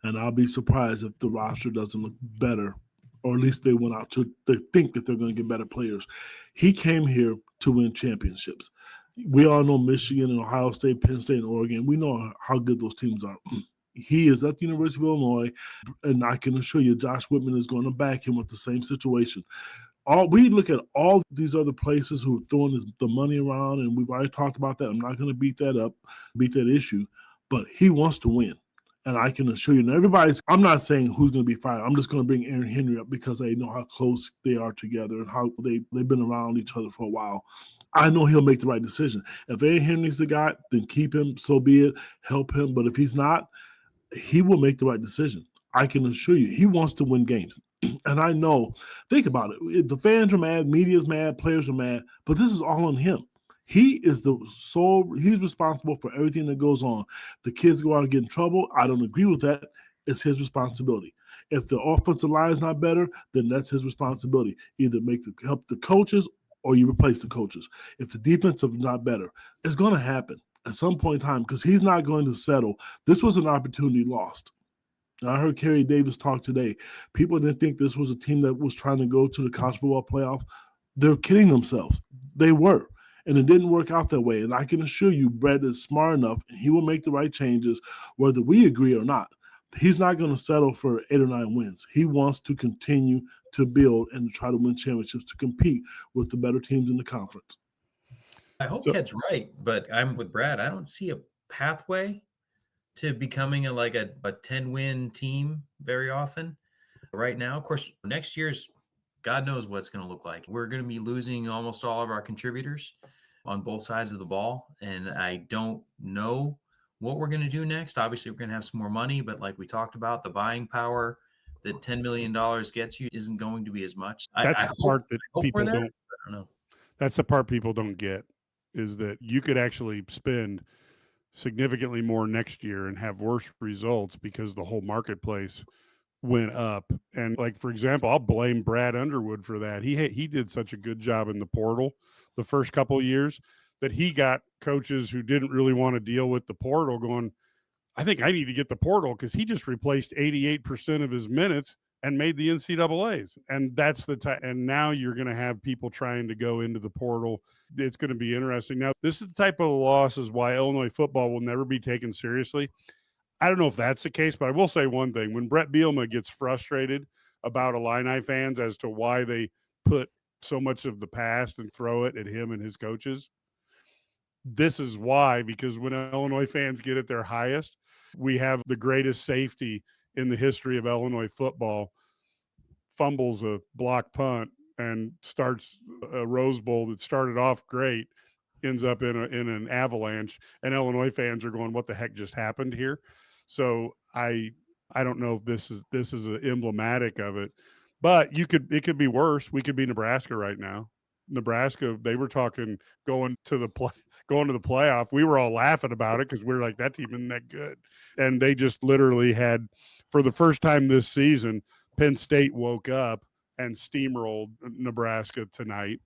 And I'll be surprised if the roster doesn't look better, or at least they think that they're going to get better players. He came here to win championships. We all know Michigan and Ohio State, Penn State, and Oregon. We know how good those teams are. He is at the University of Illinois, and I can assure you Josh Whitman is going to back him with the same situation. We look at all these other places who are throwing the money around, and we've already talked about that. I'm not going to beat that issue, but he wants to win. And I can assure you, I'm not saying who's going to be fired. I'm just going to bring Aaron Henry up because they know how close they are together and how they've been around each other for a while. I know he'll make the right decision. If Aaron Henry's the guy, then keep him, so be it, help him. But if he's not, he will make the right decision. I can assure you, he wants to win games. And I know, think about it. The fans are mad, media's mad, players are mad, but this is all on him. He's responsible for everything that goes on. The kids go out and get in trouble. I don't agree with that. It's his responsibility. If the offensive line is not better, then that's his responsibility. Either help the coaches or you replace the coaches. If the defense is not better, it's going to happen. at some point in time, because he's not going to settle. This was an opportunity lost. And I heard Kerry Davis talk today. People didn't think this was a team that was trying to go to the college football playoff. They're kidding themselves. They were. And it didn't work out that way. And I can assure you, Brad is smart enough, and he will make the right changes, whether we agree or not. He's not going to settle for 8 or 9 wins. He wants to continue to build and try to win championships, to compete with the better teams in the conference. I hope Ked's right, but I'm with Brad. I don't see a pathway to becoming a 10-win team very often right now. Of course, next year's God knows what it's going to look like. We're going to be losing almost all of our contributors on both sides of the ball, and I don't know what we're going to do next. Obviously, we're going to have some more money, but like we talked about, the buying power that $10 million gets you isn't going to be as much. That's the part that people don't. I don't know. That's the part people don't get, is that you could actually spend significantly more next year and have worse results because the whole marketplace went up. And like, for example, I'll blame Brad Underwood for that. He did such a good job in the portal the first couple of years that he got coaches who didn't really want to deal with the portal going, I think I need to get the portal, because he just replaced 88% of his minutes and made the NCAAs. And that's the time. And now you're going to have people trying to go into the portal. It's going to be interesting. Now, this is the type of losses why Illinois football will never be taken seriously. I don't know if that's the case, but I will say one thing. When Brett Bielema gets frustrated about Illini fans as to why they put so much of the past and throw it at him and his coaches, this is why, because when Illinois fans get at their highest, we have the greatest safety in the history of Illinois football, fumbles a block punt and starts a Rose Bowl that started off great, ends up in an avalanche, and Illinois fans are going, what the heck just happened here? So I don't know if this is emblematic of it, but it could be worse. We could be Nebraska right now. Nebraska, they were talking going to the playoff. We were all laughing about it because we were like, that team isn't that good. And they just literally had, for the first time this season, Penn State woke up and steamrolled Nebraska tonight.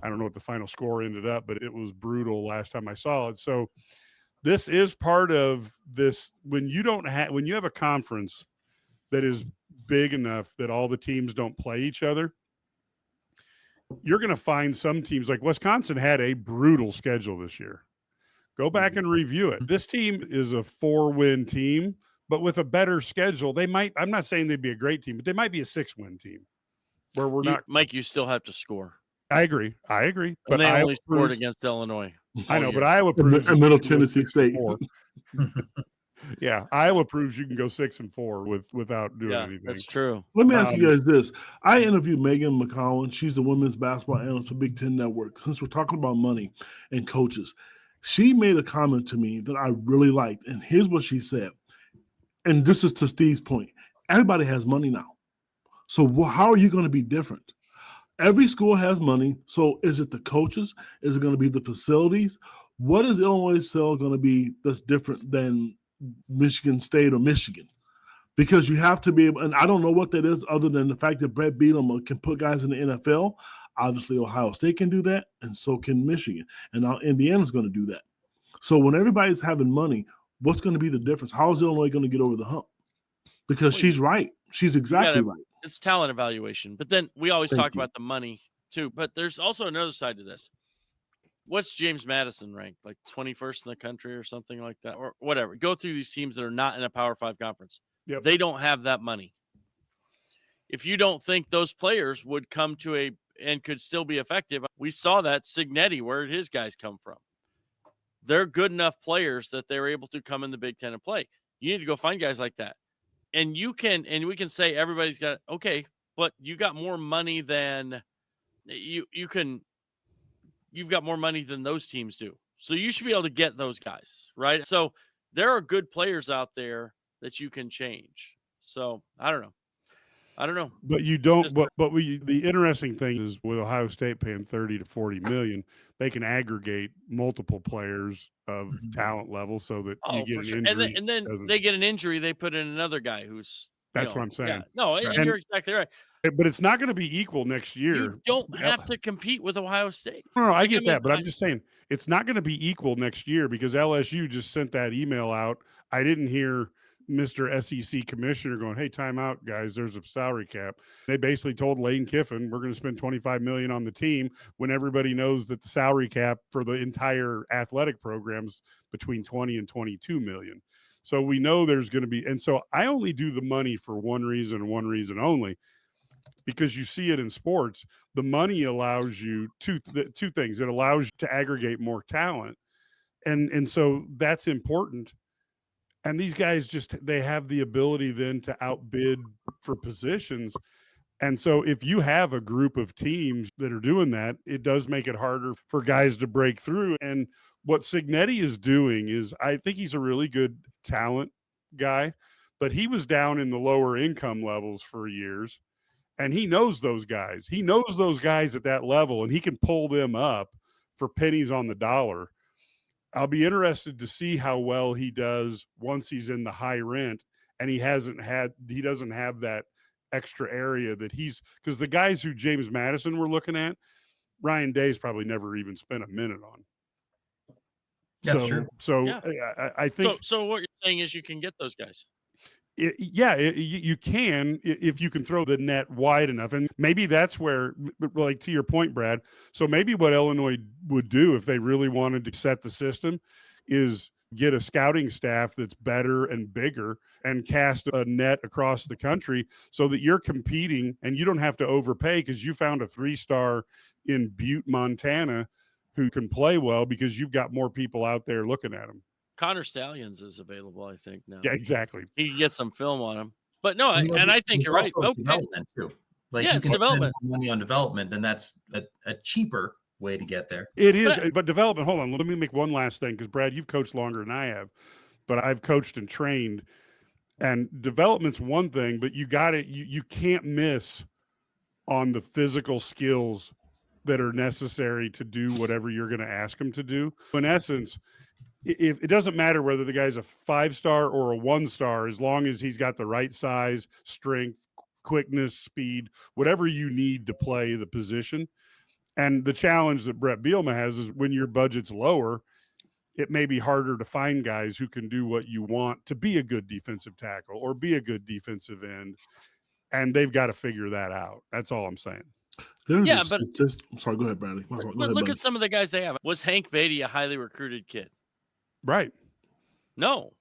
I don't know what the final score ended up, but it was brutal last time I saw it. So this is part of this. When you have a conference that is big enough that all the teams don't play each other, you're going to find some teams, like Wisconsin had a brutal schedule this year. Go back and review it. This team is a 4-win team, but with a better schedule, I'm not saying they'd be a great team, but they might be a 6-win team where we're not. Mike, you still have to score. I agree. But they only scored against Illinois. I know, but Iowa proves and Middle Tennessee State. Yeah, Iowa proves you can go 6-4 without doing anything. That's true. Let me ask you guys this. I interviewed Megan McCowan. She's a women's basketball analyst for Big Ten Network. Since we're talking about money and coaches, she made a comment to me that I really liked. And here's what she said. And this is to Steve's point. Everybody has money now. So how are you going to be different? Every school has money. So is it the coaches? Is it going to be the facilities? What is Illinois still going to be that's different than Michigan State or Michigan? Because you have to be able, and I don't know what that is other than the fact that Brett Bielema can put guys in the NFL. Obviously, Ohio State can do that, and so can Michigan. And now Indiana's going to do that. So when everybody's having money, what's going to be the difference? How is Illinois going to get over the hump? Because she's right. She's exactly right. It's talent evaluation. But then we always talk about the money too. But there's also another side to this. What's James Madison ranked? Like 21st in the country or something like that, or whatever. Go through these teams that are not in a Power 5 conference. Yep. They don't have that money. If you don't think those players would come to and could still be effective, we saw that Signetti, where did his guys come from? They're good enough players that they're able to come in the Big Ten and play. You need to go find guys like that. And we can say everybody's got, okay, but you got more money than you've got more money than those teams do. So you should be able to get those guys, right? So there are good players out there that you can change. So I don't know. But you don't. The interesting thing is with Ohio State paying 30 to 40 million, they can aggregate multiple players of talent level so that you get an injury. And then they get an injury, they put in another guy who's. That's what I'm saying. Yeah, no, and you're exactly right. But it's not going to be equal next year. You don't have to compete with Ohio State. No, I get that, but I'm just saying it's not going to be equal next year because LSU just sent that email out. I didn't hear Mr. SEC commissioner going, "Hey, time out, guys. There's a salary cap." They basically told Lane Kiffin, "We're going to spend $25 million on the team," when everybody knows that the salary cap for the entire athletic programs between 20 and 22 million. So we know there's going to be, and so I only do the money for one reason and one reason only. Because you see it in sports, the money allows you two things. It allows you to aggregate more talent, and so that's important. And these guys they have the ability then to outbid for positions. And so if you have a group of teams that are doing that, it does make it harder for guys to break through. And what Cignetti is doing is, I think he's a really good talent guy, but he was down in the lower income levels for years. And he knows those guys. He knows those guys at that level, and he can pull them up for pennies on the dollar. I'll be interested to see how well he does once he's in the high rent and he doesn't have that extra area that because the guys who James Madison were looking at, Ryan Day's probably never even spent a minute on. That's true. So yeah. I think. So what you're saying is you can get those guys. You can if you can throw the net wide enough, and maybe that's where, like to your point, Brad. So maybe what Illinois would do if they really wanted to set the system is get a scouting staff that's better and bigger and cast a net across the country so that you're competing and you don't have to overpay because you found a 3-star in Butte, Montana, who can play well because you've got more people out there looking at him. Connor Stallions is available, I think, now. Yeah, exactly. He can get some film on him. But no, I think you're right. Okay. Development too. Like yeah, you it's can development. spend money on development, then that's a cheaper way to get there. It is, but development. Hold on, let me make one last thing because Brad, you've coached longer than I have, but I've coached and trained, and development's one thing, but you got it. You can't miss on the physical skills that are necessary to do whatever you're going to ask them to do. In essence, if it doesn't matter whether the guy's a 5-star or a 1-star, as long as he's got the right size, strength, quickness, speed, whatever you need to play the position. And the challenge that Brett Bielema has is when your budget's lower, it may be harder to find guys who can do what you want to be a good defensive tackle or be a good defensive end. And they've got to figure that out. That's all I'm saying. But sorry, go ahead, Bradley. But look at some of the guys they have. Was Hank Beatty a highly recruited kid? Right. No.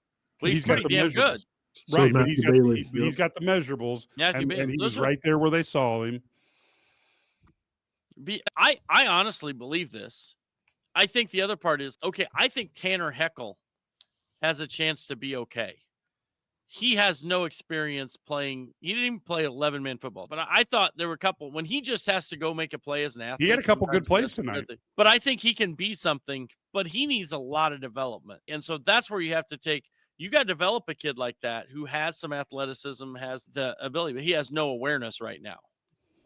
Well, he's pretty damn good. Right, but he's got the measurables, and he was right there where they saw him. I honestly believe this. I think the other part is, okay, I think Tanner Heckel has a chance to be okay. He has no experience playing. He didn't even play 11-man football. But I thought there were a couple when he just has to go make a play as an athlete. He had a couple good plays tonight. But I think he can be something, but he needs a lot of development. And so that's where you have to you got to develop a kid like that who has some athleticism, has the ability, but he has no awareness right now.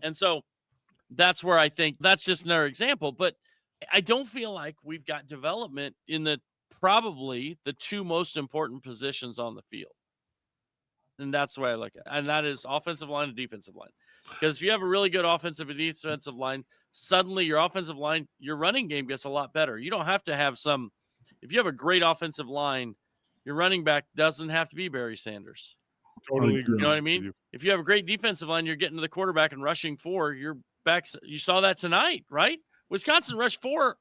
And so that's where I think that's just another example. But I don't feel like we've got development in probably the two most important positions on the field. And that's the way I look at it. And that is offensive line and defensive line. Because if you have a really good offensive and defensive line, suddenly your offensive line, your running game gets a lot better. You don't have to have if you have a great offensive line, your running back doesn't have to be Barry Sanders. Totally agree. You know what I mean? If you have a great defensive line, you're getting to the quarterback and rushing 4, your backs. You saw that tonight, right? Wisconsin rushed 4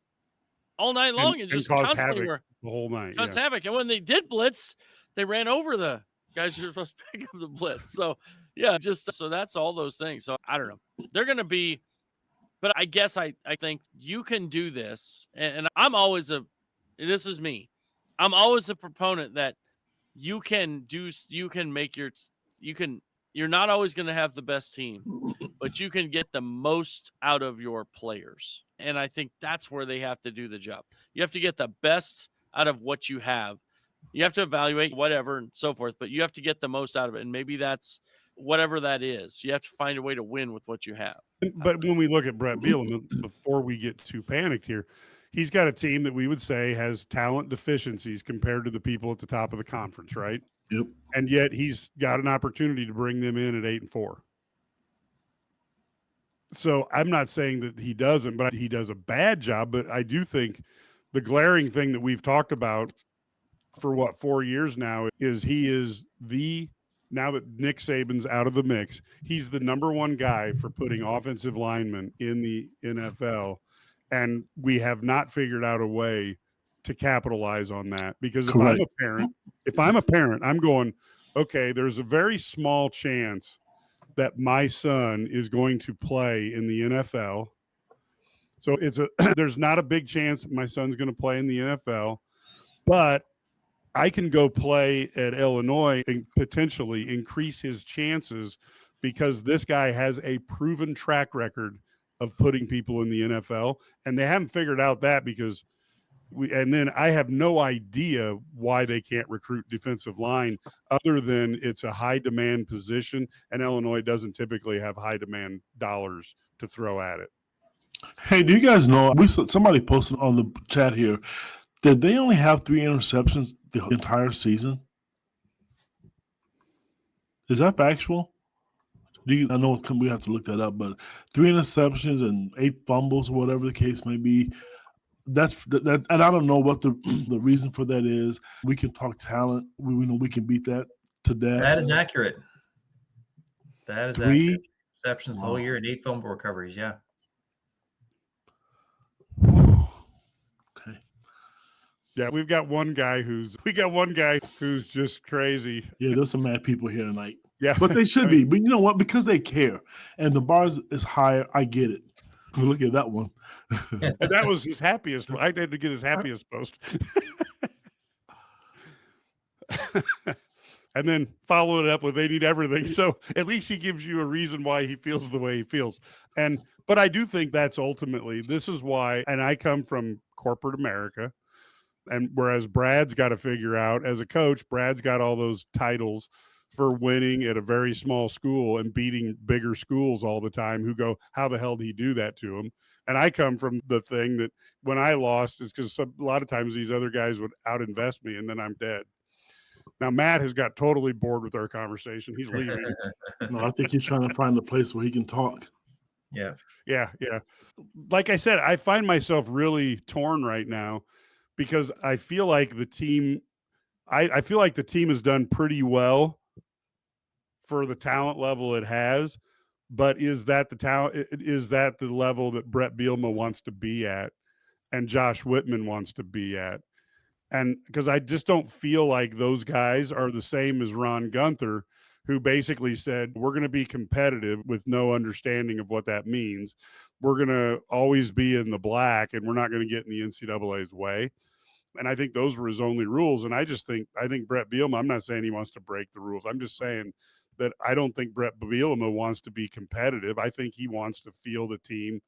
all night long and just constantly were the whole night. Caused havoc. And when they did blitz, they ran over the guys who were supposed to pick up the blitz. So yeah, so that's all those things. So I don't know. They're going to be, but I guess I think you can do this. And I'm always this is me. I'm always a proponent that you're not always going to have the best team, but you can get the most out of your players. And I think that's where they have to do the job. You have to get the best out of what you have. You have to evaluate whatever and so forth, but you have to get the most out of it. And maybe that's whatever that is. You have to find a way to win with what you have. But when we look at Brett Bielema, before we get too panicked here, he's got a team that we would say has talent deficiencies compared to the people at the top of the conference, right? Yep. And yet he's got an opportunity to bring them in at 8-4. So I'm not saying that he doesn't, but he does a bad job. But I do think the glaring thing that we've talked about for 4 years now is he is now that Nick Saban's out of the mix, he's the number one guy for putting offensive linemen in the NFL. And we have not figured out a way to capitalize on that, because if I'm a parent, I'm going, okay, there's a very small chance that my son is going to play in the NFL. So there's not a big chance that my son's going to play in the NFL, but I can go play at Illinois and potentially increase his chances, because this guy has a proven track record of putting people in the NFL, and they haven't figured out that because and then I have no idea why they can't recruit defensive line, other than it's a high demand position, and Illinois doesn't typically have high demand dollars to throw at it. Hey, do you guys know, somebody posted on the chat here, did they only have 3 interceptions the entire season? Is that factual? I know we have to look that up, but 3 interceptions and 8 fumbles, or whatever the case may be. That, and I don't know what the reason for that is. We can talk talent. We know we can beat that to death. That is accurate. That is 3 accurate. Receptions the whole year and 8 fumble recoveries. Yeah. Okay. Yeah, we got one guy who's just crazy. Yeah, there's some mad people here tonight. Yeah, but they should be. But you know what? Because they care, and the bar is higher. I get it. Look at that one. And that was his happiest. I had to get his happiest post. And then follow it up with they need everything. So at least he gives you a reason why he feels the way he feels. But I do think that's ultimately, this is why, and I come from corporate America, and whereas Brad's got to figure out as a coach, Brad's got all those titles for winning at a very small school and beating bigger schools all the time, who go, how the hell did he do that to him? And I come from the thing that when I lost is because a lot of times these other guys would out-invest me and then I'm dead. Now, Matt has got totally bored with our conversation. He's leaving. No, I think he's trying to find a place where he can talk. Yeah. Like I said, I find myself really torn right now, because I feel like the team has done pretty well for the talent level it has, but is that the level that Brett Bielema wants to be at and Josh Whitman wants to be at? And because I just don't feel like those guys are the same as Ron Gunther, who basically said, we're going to be competitive with no understanding of what that means. We're going to always be in the black and we're not going to get in the NCAA's way. And I think those were his only rules. And I think Brett Bielema, I'm not saying he wants to break the rules. I'm just saying that I don't think Brett Bielema wants to be competitive. I think he wants to field a team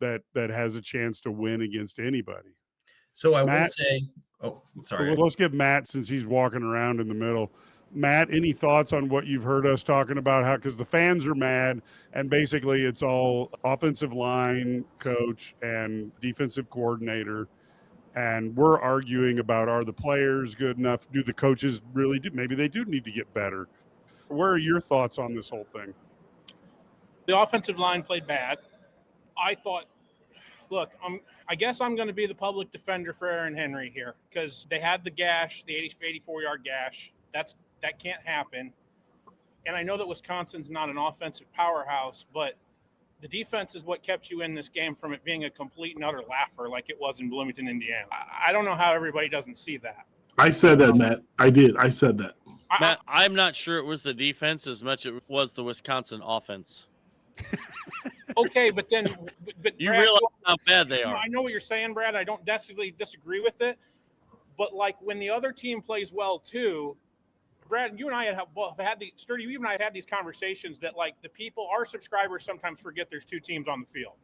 that has a chance to win against anybody. So I would say, sorry. Let's give Matt, since he's walking around in the middle. Matt, any thoughts on what you've heard us talking about? How, because the fans are mad, and basically it's all offensive line coach and defensive coordinator. And we're arguing about, are the players good enough? Do the coaches really do? Maybe they do need to get better. Where are your thoughts on this whole thing? The offensive line played bad. I thought, look, I guess I'm going to be the public defender for Aaron Henry here, because they had the gash, the 84-yard gash. That can't happen. And I know that Wisconsin's not an offensive powerhouse, but the defense is what kept you in this game from it being a complete and utter laugher like it was in Bloomington, Indiana. I don't know how everybody doesn't see that. I said that, Matt. I did. I said that. Matt, I'm not sure it was the defense as much as it was the Wisconsin offense. Okay, but you Brad, realize how bad they are. I know what you're saying, Brad. I don't necessarily disagree with it. But like when the other team plays well too, Brad, you and I have had Sturdy, you and I have had these conversations that like the people, our subscribers sometimes forget there's 2 teams on the field.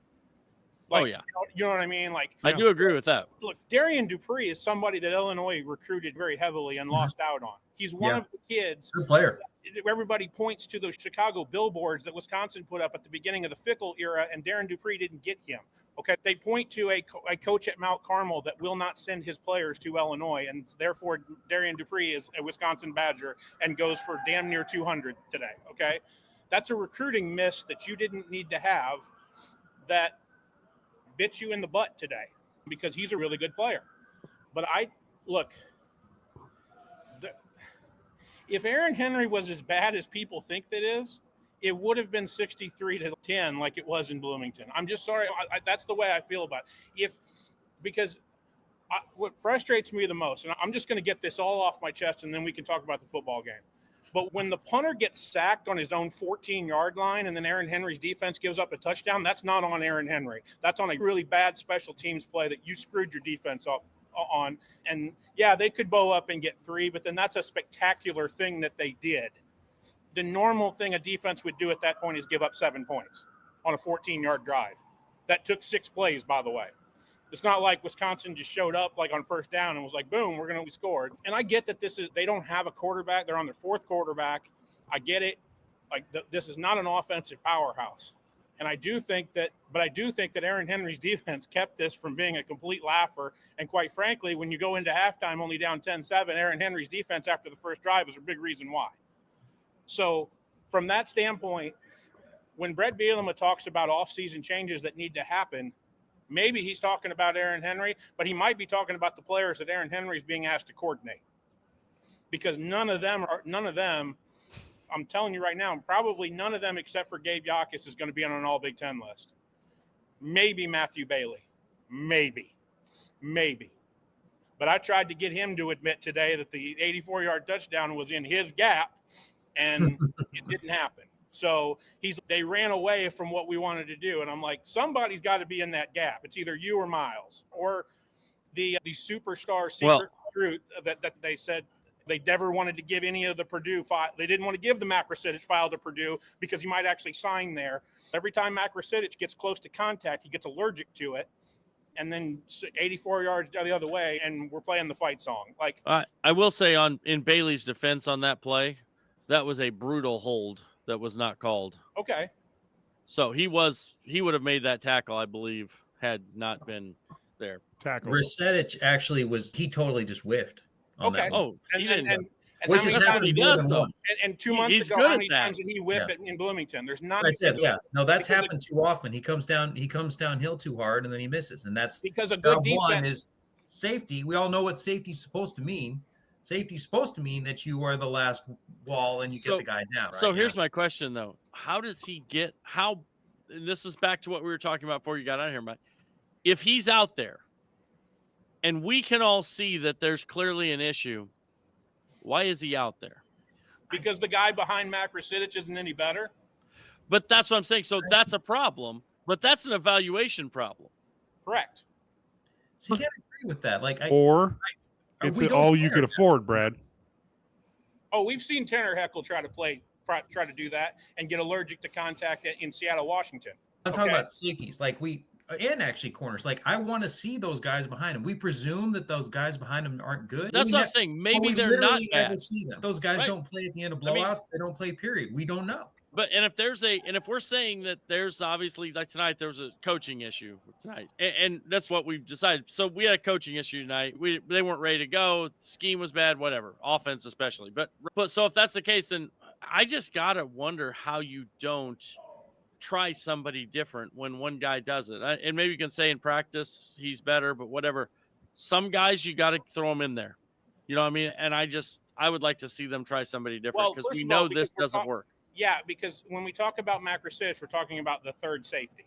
Like, oh, yeah. You know what I mean? Like, I do agree with that. Look, Darian Dupree is somebody that Illinois recruited very heavily and lost out on. He's one of the kids. Good player. Everybody points to those Chicago billboards that Wisconsin put up at the beginning of the Fickle era, and Darren Dupree didn't get him. Okay, they point to a coach at Mount Carmel that will not send his players to Illinois, and therefore Darian Dupree is a Wisconsin Badger and goes for damn near 200 today. Okay, that's a recruiting miss that you didn't need to have. that bit you in the butt today because he's a really good player. But if Aaron Henry was as bad as people think that is, it would have been 63-10 like it was in Bloomington. I'm just sorry. That's the way I feel about it. What frustrates me the most, and I'm just going to get this all off my chest, and then we can talk about the football game. But when the punter gets sacked on his own 14-yard line and then Aaron Henry's defense gives up a touchdown, that's not on Aaron Henry. That's on a really bad special teams play that you screwed your defense up on. And, yeah, they could bow up and get 3, but then that's a spectacular thing that they did. The normal thing a defense would do at that point is give up 7 points on a 14-yard drive. That took 6 plays, by the way. It's not like Wisconsin just showed up like on first down and was like, boom, we scored. And I get that they don't have a quarterback. They're on their 4th quarterback. I get it. Like this is not an offensive powerhouse. And I do think that Aaron Henry's defense kept this from being a complete laugher. And quite frankly, when you go into halftime only down 10-7, Aaron Henry's defense after the first drive is a big reason why. So from that standpoint, when Brett Bielema talks about offseason changes that need to happen, maybe he's talking about Aaron Henry, but he might be talking about the players that Aaron Henry is being asked to coordinate. Because none of them, I'm telling you right now, probably none of them except for Gabe Yakis is going to be on an all Big Ten list. Maybe Matthew Bailey. Maybe. But I tried to get him to admit today that the 84-yard touchdown was in his gap, and it didn't happen. So they ran away from what we wanted to do. And I'm like, somebody's got to be in that gap. It's either you or Miles or the superstar secret recruit that they said they never wanted to give any of the Purdue file. They didn't want to give the Matt Rasitich file to Purdue because he might actually sign there. Every time Matt Rasitich gets close to contact, he gets allergic to it. And then 84 yards the other way, and we're playing the fight song. Like I will say in Bailey's defense on that play, that was a brutal hold that was not called. Okay. So he would have made that tackle, I believe, had not been there. Tackle. Rasitich actually he totally just whiffed on that. Oh, he didn't. Which has happened more than once. And 2 months ago, how many times did he whiff it in Bloomington? There's not. I said, no, that's happened too often. He comes downhill too hard, and then he misses, and that's because a good defense. One is safety. We all know what safety's supposed to mean. Safety's supposed to mean that you are the last wall and you get the guy down. Right? So here's my question, though. How does he get – and this is back to what we were talking about before you got out here, Mike. If he's out there and we can all see that there's clearly an issue, why is he out there? Because the guy behind Matt Rasitich isn't any better. But that's what I'm saying. So that's a problem, but that's an evaluation problem. Correct. So you can't agree with that. It's all you could afford, Brad. Oh, we've seen Tanner Heckel try to do that and get allergic to contact in Seattle, Washington. I'm talking about safeties, and actually corners. I want to see those guys behind him. We presume that those guys behind him aren't good. That's what I'm saying. Maybe they're not bad. Never see them. Those guys don't play at the end of blowouts. They don't play. Period. We don't know. But if we're saying that there's obviously like tonight there was a coaching issue tonight, and that's what we've decided. So we had a coaching issue tonight. They weren't ready to go. Scheme was bad, whatever. Offense especially. But so if that's the case, then I just gotta wonder how you don't try somebody different when one guy does it. And maybe you can say in practice he's better, but whatever. Some guys you got to throw them in there. You know what I mean? And I would like to see them try somebody different because we know this doesn't work. Yeah, because when we talk about Matt Rasitich, we're talking about the third safety.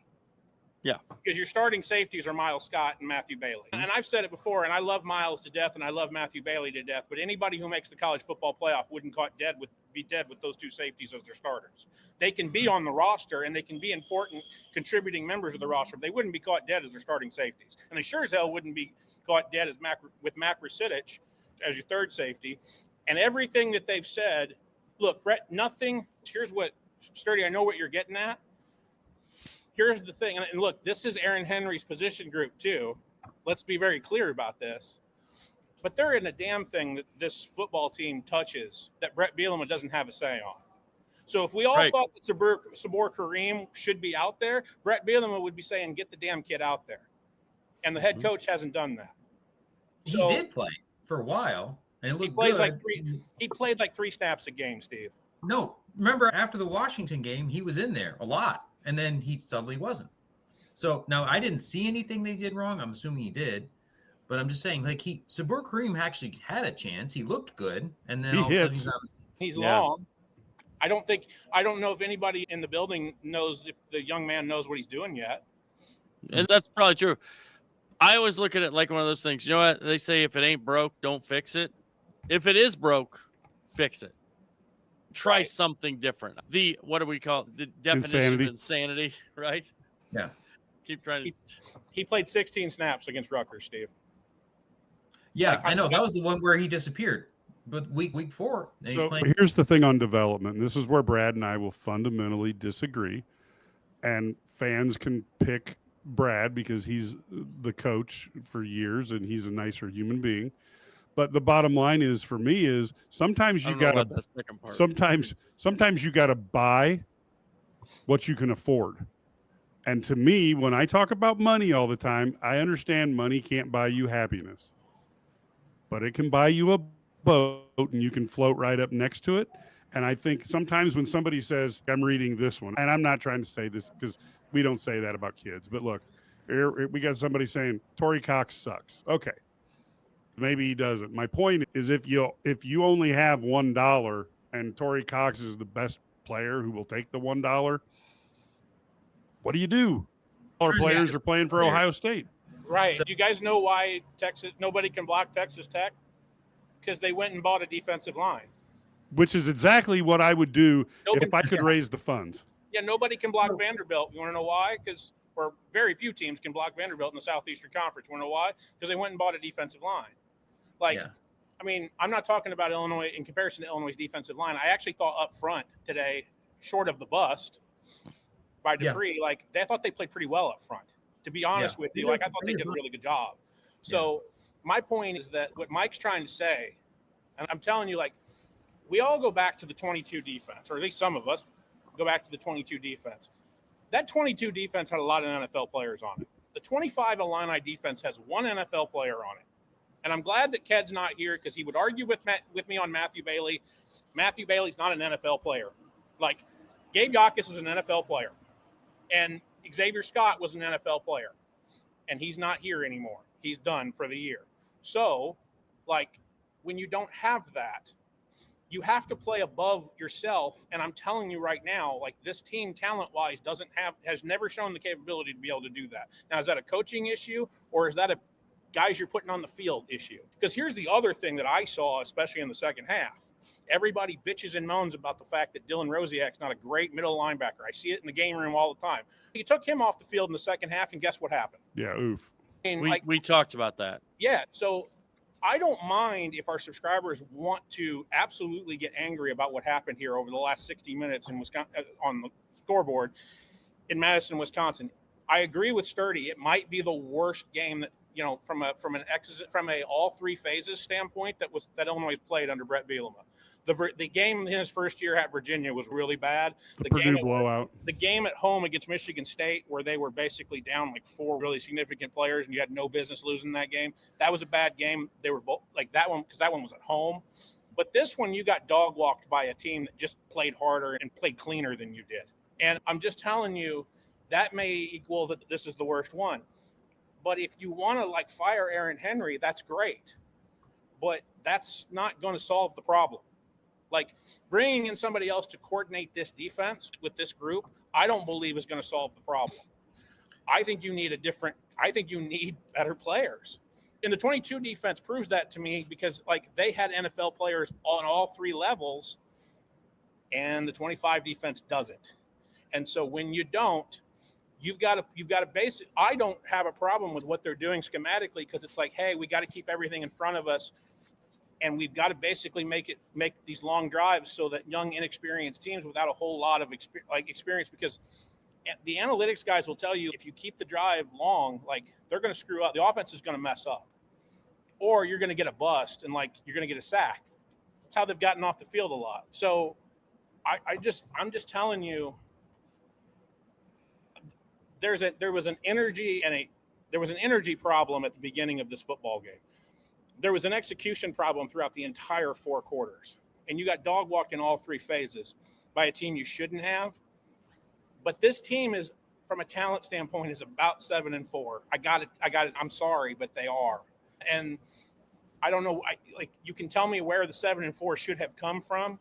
Yeah. Because your starting safeties are Miles Scott and Matthew Bailey. And I've said it before, and I love Miles to death, and I love Matthew Bailey to death, but anybody who makes the college football playoff wouldn't be dead with those two safeties as their starters. They can be on the roster, and they can be important contributing members of the roster, but they wouldn't be caught dead as their starting safeties. And they sure as hell wouldn't be caught dead with Matt Rasitich as your third safety. And everything that they've said, look, Brett, here's what, Sturdy, I know what you're getting at. Here's the thing, and look, this is Aaron Henry's position group too. Let's be very clear about this. But there isn't a damn thing that this football team touches that Brett Bielema doesn't have a say on. So if we all thought that Sabor Kareem should be out there, Brett Bielema would be saying, get the damn kid out there. And the head coach hasn't done that. He did play for a while. And it looked good. He played like 3 snaps a game, Steve. No, remember after the Washington game, he was in there a lot. And then he suddenly wasn't. So now I didn't see anything they did wrong. I'm assuming he did, but I'm just saying, like Sabur Kareem actually had a chance. He looked good, and then He all of a sudden hits. He's Yeah. long. I don't know if anybody in the building knows if the young man knows what he's doing yet. And that's probably true. I always look at it like one of those things. You know what? They say if it ain't broke, don't fix it. If it is broke, fix it. Try Right. something different. What do we call it? The definition Insanity. of insanity, right? Yeah. Keep trying to. He played 16 snaps against Rutgers, Steve. Yeah, Like, I know. That was the one where he disappeared. But week 4, and he's So playing. here's the thing on development. This is where Brad and I will fundamentally disagree. And fans can pick Brad because he's the coach for years and he's a nicer human being. But the bottom line is for me is sometimes I you don't know gotta about that second part. sometimes you gotta buy what you can afford. And to me, when I talk about money all the time, I understand money can't buy you happiness, but it can buy you a boat and you can float right up next to it. And I think sometimes when somebody says, I'm reading this one, and I'm not trying to say this because we don't say that about kids, but look, here we got somebody saying Torrey Cox sucks. Okay. Maybe he doesn't. My point is if you only have $1 and Torrey Cox is the best player who will take the $1, what do you do? Our players are playing for Ohio State. Right. So- Do you guys know why nobody can block Texas Tech? Because they went and bought a defensive line. Which is exactly what I would do Nobody- if I could raise the funds. Yeah, nobody can block Vanderbilt. You want to know why? Or very few teams can block Vanderbilt in the Southeastern Conference. You want to know why? Because they went and bought a defensive line. Like, Yeah. I mean, I'm not talking about Illinois in comparison to Illinois' defensive line. I actually thought up front today, short of the bust by Dupree, like I thought they played pretty well up front. To be honest with you, like I thought they did a really good job. So my point is that what Mike's trying to say, and I'm telling you, like, we all go back to the 22 defense, or at least some of us go back to the 22 defense. That 22 defense had a lot of NFL players on it. The 25 Illini defense has one NFL player on it. And I'm glad that Ked's not here because he would argue with me on Matthew Bailey. Matthew Bailey's not an NFL player. Like, Gabe Yakus is an NFL player. And Xavier Scott was an NFL player. And he's not here anymore. He's done for the year. So, like, when you don't have that, you have to play above yourself. And I'm telling you right now, like, this team talent-wise has never shown the capability to be able to do that. Now, is that a coaching issue or is that a guys you're putting on the field issue? Because here's the other thing that I saw, especially in the second half. Everybody bitches and moans about the fact that Dylan Rosiak's not a great middle linebacker. I see it in the game room all the time. You took him off the field in the second half, and guess what happened? Yeah, oof. And We talked about that. Yeah, so I don't mind if our subscribers want to absolutely get angry about what happened here over the last 60 minutes in Wisconsin on the scoreboard in Madison, Wisconsin. I agree with Sturdy. It might be the worst game that, you know, from a all three phases standpoint that Illinois played under Brett Bielema. The game in his first year at Virginia was really bad. The Purdue blowout. The game at home against Michigan State, where they were basically down like 4 really significant players, and you had no business losing that game. That was a bad game. They were both like that one because that one was at home. But this one, you got dog walked by a team that just played harder and played cleaner than you did. And I'm just telling you, that may equal that this is the worst one. But if you want to like fire Aaron Henry, that's great. But that's not going to solve the problem. Like, bringing in somebody else to coordinate this defense with this group, I don't believe is going to solve the problem. I think you need better players. And the 22 defense proves that to me because, like, they had NFL players on all 3 levels, and the 25 defense doesn't. And so when you don't, you've got to base it. I don't have a problem with what they're doing schematically because it's like, hey, we got to keep everything in front of us. And we've got to basically make these long drives so that young, inexperienced teams without a whole lot of experience, because the analytics guys will tell you if you keep the drive long, like, they're going to screw up. The offense is going to mess up, or you're going to get a bust and like you're going to get a sack. That's how they've gotten off the field a lot. So I'm just telling you, there was an energy problem at the beginning of this football game. There was an execution problem throughout the entire 4 quarters. And you got dog walked in all 3 phases by a team you shouldn't have. But this team is from a talent standpoint is about 7-4. I got it. I'm sorry, but they are. And I don't know. You can tell me where the 7-4 should have come from,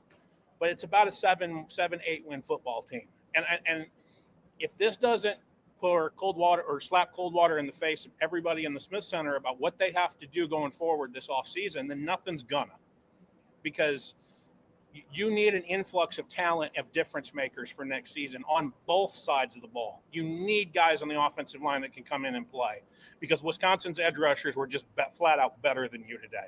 but it's about a 7-8 win football team. And if this doesn't pour cold water or slap cold water in the face of everybody in the Smith Center about what they have to do going forward this offseason, then nothing's gonna. Because you need an influx of talent, of difference makers for next season on both sides of the ball. You need guys on the offensive line that can come in and play, because Wisconsin's edge rushers were just flat out better than you today.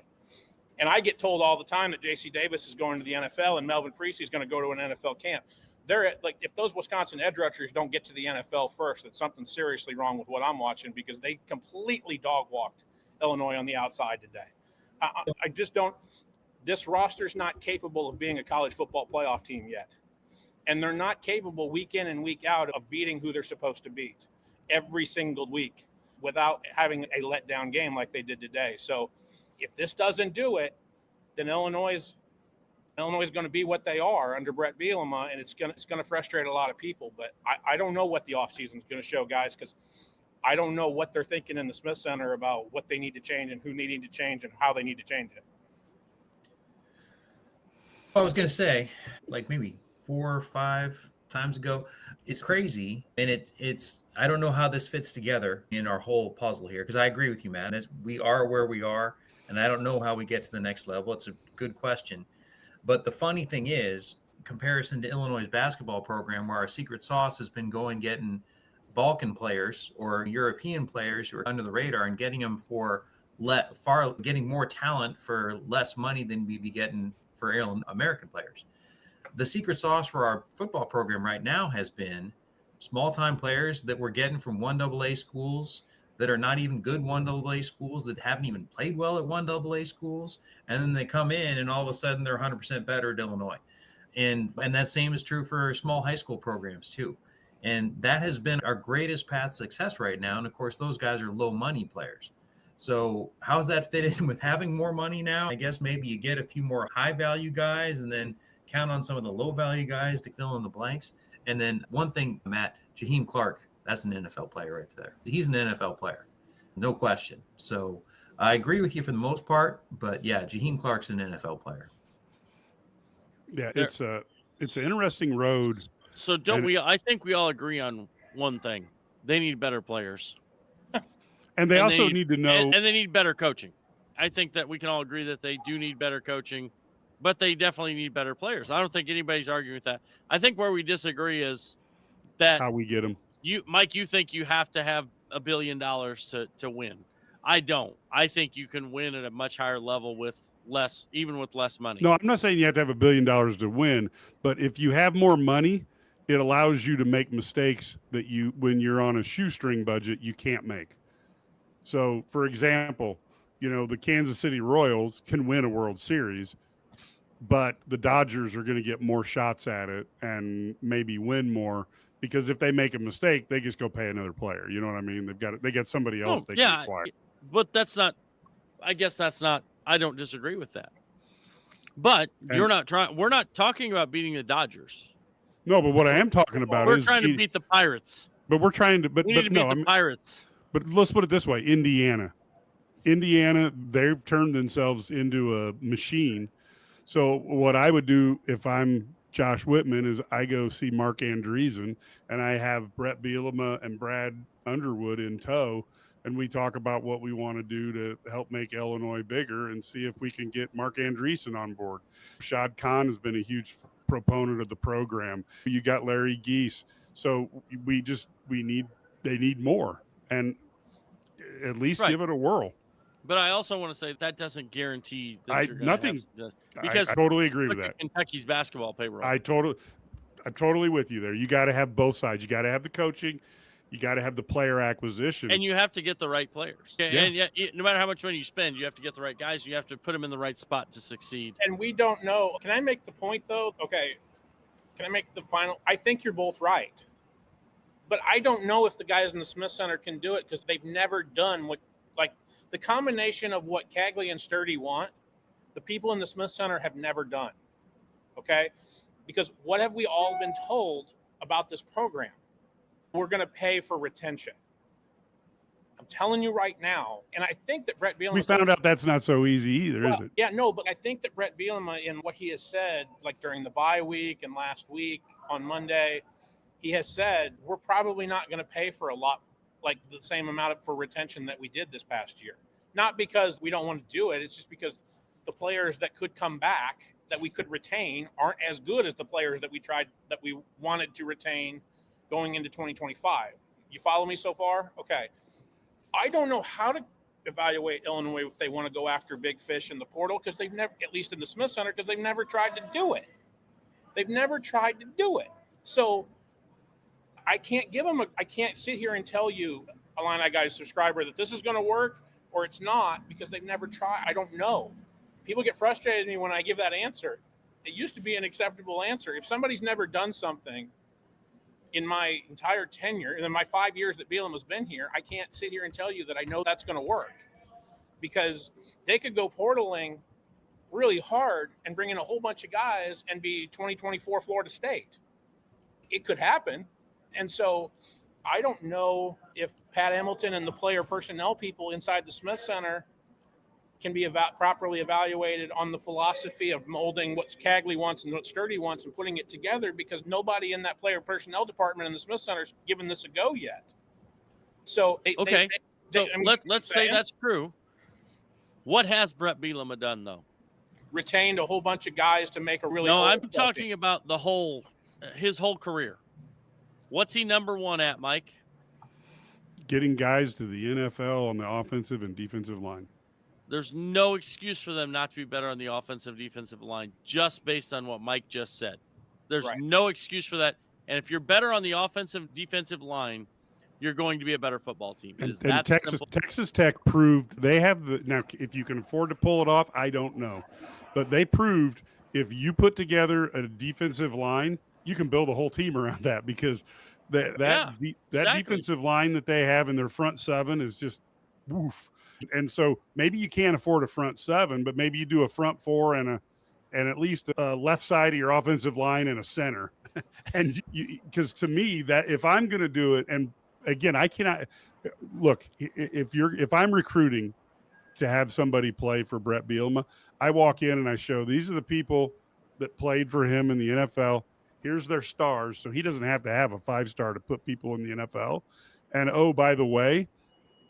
And I get told all the time that J.C. Davis is going to the NFL and Melvin Priestley is going to go to an NFL camp. If those Wisconsin edge rushers don't get to the NFL first, that's something seriously wrong with what I'm watching, because they completely dog walked Illinois on the outside today. I just don't. This roster's not capable of being a college football playoff team yet. And they're not capable week in and week out of beating who they're supposed to beat every single week without having a letdown game like they did today. So if this doesn't do it, then Illinois is going to be what they are under Brett Bielema, and it's going to frustrate a lot of people. But I don't know what the offseason is going to show, guys, because I don't know what they're thinking in the Smith Center about what they need to change and who needing to change and how they need to change it. I was going to say, like maybe 4 or 5 times ago, it's crazy. And it's I don't know how this fits together in our whole puzzle here, because I agree with you, Matt. We are where we are, and I don't know how we get to the next level. It's a good question. But the funny thing is, comparison to Illinois' basketball program, where our secret sauce has been getting Balkan players or European players who are under the radar and getting them for getting more talent for less money than we'd be getting for American players. The secret sauce for our football program right now has been small-time players that we're getting from 1AA schools that are not even good 1AA schools, that haven't even played well at 1AA schools, and then they come in and all of a sudden they're 100% better at Illinois. And that same is true for small high school programs too. And that has been our greatest path to success right now. And of course, those guys are low money players. So how's that fit in with having more money now? I guess maybe you get a few more high value guys and then count on some of the low value guys to fill in the blanks. And then one thing, Matt, Jaheim Clark, that's an NFL player right there. He's an NFL player, no question. So I agree with you for the most part, but yeah, Jaheim Clark's an NFL player. Yeah, it's an interesting road. So I think we all agree on one thing. They need better players. And they also need to know. And they need better coaching. I think that we can all agree that they do need better coaching, but they definitely need better players. I don't think anybody's arguing with that. I think where we disagree is that how we get them. Mike, you think you have to have $1 billion to win. I don't. I think you can win at a much higher level with less money. No, I'm not saying you have to have $1 billion to win, but if you have more money, it allows you to make mistakes that when you're on a shoestring budget, you can't make. So, for example, the Kansas City Royals can win a World Series, but the Dodgers are going to get more shots at it and maybe win more, because if they make a mistake, they just go pay another player. You know what I mean? They got somebody else they can acquire. But I don't disagree with that. But we're not talking about beating the Dodgers. No, but what I am talking about is we're trying to beat the Pirates. But we're trying to, we need to beat the Pirates. But let's put it this way: Indiana, they've turned themselves into a machine. So what I would do if I'm Josh Whitman is I go see Mark Andreessen, and I have Brett Bielema and Brad Underwood in tow, and we talk about what we want to do to help make Illinois bigger and see if we can get Mark Andreessen on board. Shad Khan has been a huge proponent of the program. You got Larry Geese. So they need more, and at least give it a whirl. But I also want to say that doesn't guarantee that you're nothing. Because I totally agree with that. Kentucky's basketball payroll. I'm totally with you there. You got to have both sides. You got to have the coaching. You got to have the player acquisition. And you have to get the right players. Yeah. And no matter how much money you spend, you have to get the right guys. You have to put them in the right spot to succeed. And we don't know. Can I make the point, though? Okay. Can I make the final? I think you're both right. But I don't know if the guys in the Smith Center can do it, because they've never done the combination of what Cagley and Sturdy want, the people in the Smith Center have never done. Okay? Because what have we all been told about this program? we're going to pay for retention. I'm telling you right now, and I think that Brett Bielema... We found out that's not so easy either, is it? Yeah, no, but I think that Brett Bielema, in what he has said, like during the bye week and last week on Monday, he has said we're probably not going to pay for a lot, like the same amount for retention that we did this past year. Not because we don't want to do it. It's just because the players that could come back that we could retain aren't as good as the players that we wanted to retain going into 2025. You follow me so far? Okay. I don't know how to evaluate Illinois if they want to go after big fish in the portal, because they've never, at least in the Smith Center, because they've never tried to do it. They've never tried to do it. So I can't I can't sit here and tell you, IlliniGuys subscriber, that this is going to work or it's not, because they've never tried. I don't know. People get frustrated with me when I give that answer. It used to be an acceptable answer. If somebody's never done something in my entire tenure, in my 5 years that Bielema's been here, I can't sit here and tell you that I know that's going to work, because they could go portaling really hard and bring in a whole bunch of guys and be 2024 Florida State. It could happen. And so I don't know if Pat Hamilton and the player personnel people inside the Smith Center can be properly evaluated on the philosophy of molding what Cagley wants and what Sturdy wants and putting it together, because nobody in that player personnel department in the Smith Center has given this a go yet. So let's say that's true. What has Brett Bielema done, though? Retained a whole bunch of guys to make a really... No, I'm talking about his whole career. What's he number one at, Mike? Getting guys to the NFL on the offensive and defensive line. There's no excuse for them not to be better on the offensive, defensive line, just based on what Mike just said. There's no excuse for that. And if you're better on the offensive, defensive line, you're going to be a better football team. It is that simple. Texas Tech proved they have now, if you can afford to pull it off, I don't know. But they proved if you put together a defensive line, you can build a whole team around that, because that defensive line that they have in their front seven is just woof. And so maybe you can't afford a front seven, but maybe you do a front four and at least a left side of your offensive line and a center. And because to me, that if I'm going to do it, and again, I cannot look, if I'm recruiting to have somebody play for Brett Bielema, I walk in and I show these are the people that played for him in the NFL. Here's their stars. So he doesn't have to have a 5-star to put people in the NFL. And oh, by the way,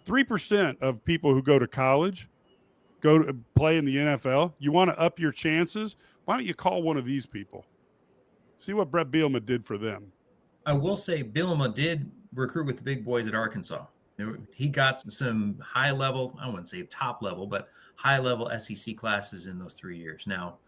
3% of people who go to college go to play in the NFL. You want to up your chances? Why don't you call one of these people? See what Brett Bielema did for them. I will say Bielema did recruit with the big boys at Arkansas. He got some high level, I wouldn't say top level, but high level SEC classes in those 3 years. Now,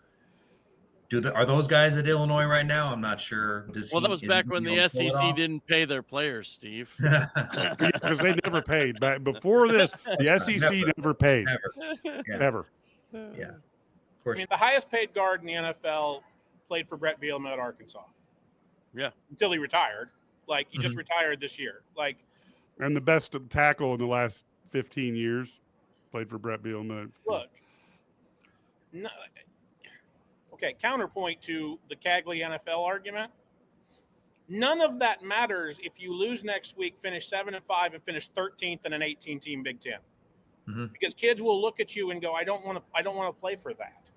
are those guys at Illinois right now? I'm not sure. That was back when the SEC didn't pay their players, Steve. Because they never paid. Back before this, the SEC never paid. Never. Yeah. Of course. I mean, the highest paid guard in the NFL played for Brett Bielema at Arkansas. Yeah. Until he retired. Like, he just retired this year. Like, and the best tackle in the last 15 years played for Brett Bielema. Look. No. Okay, counterpoint to the Cagley NFL argument. None of that matters if you lose next week, finish 7-5, and finish 13th in an 18-team Big Ten, because kids will look at you and go, "I don't want to play for that."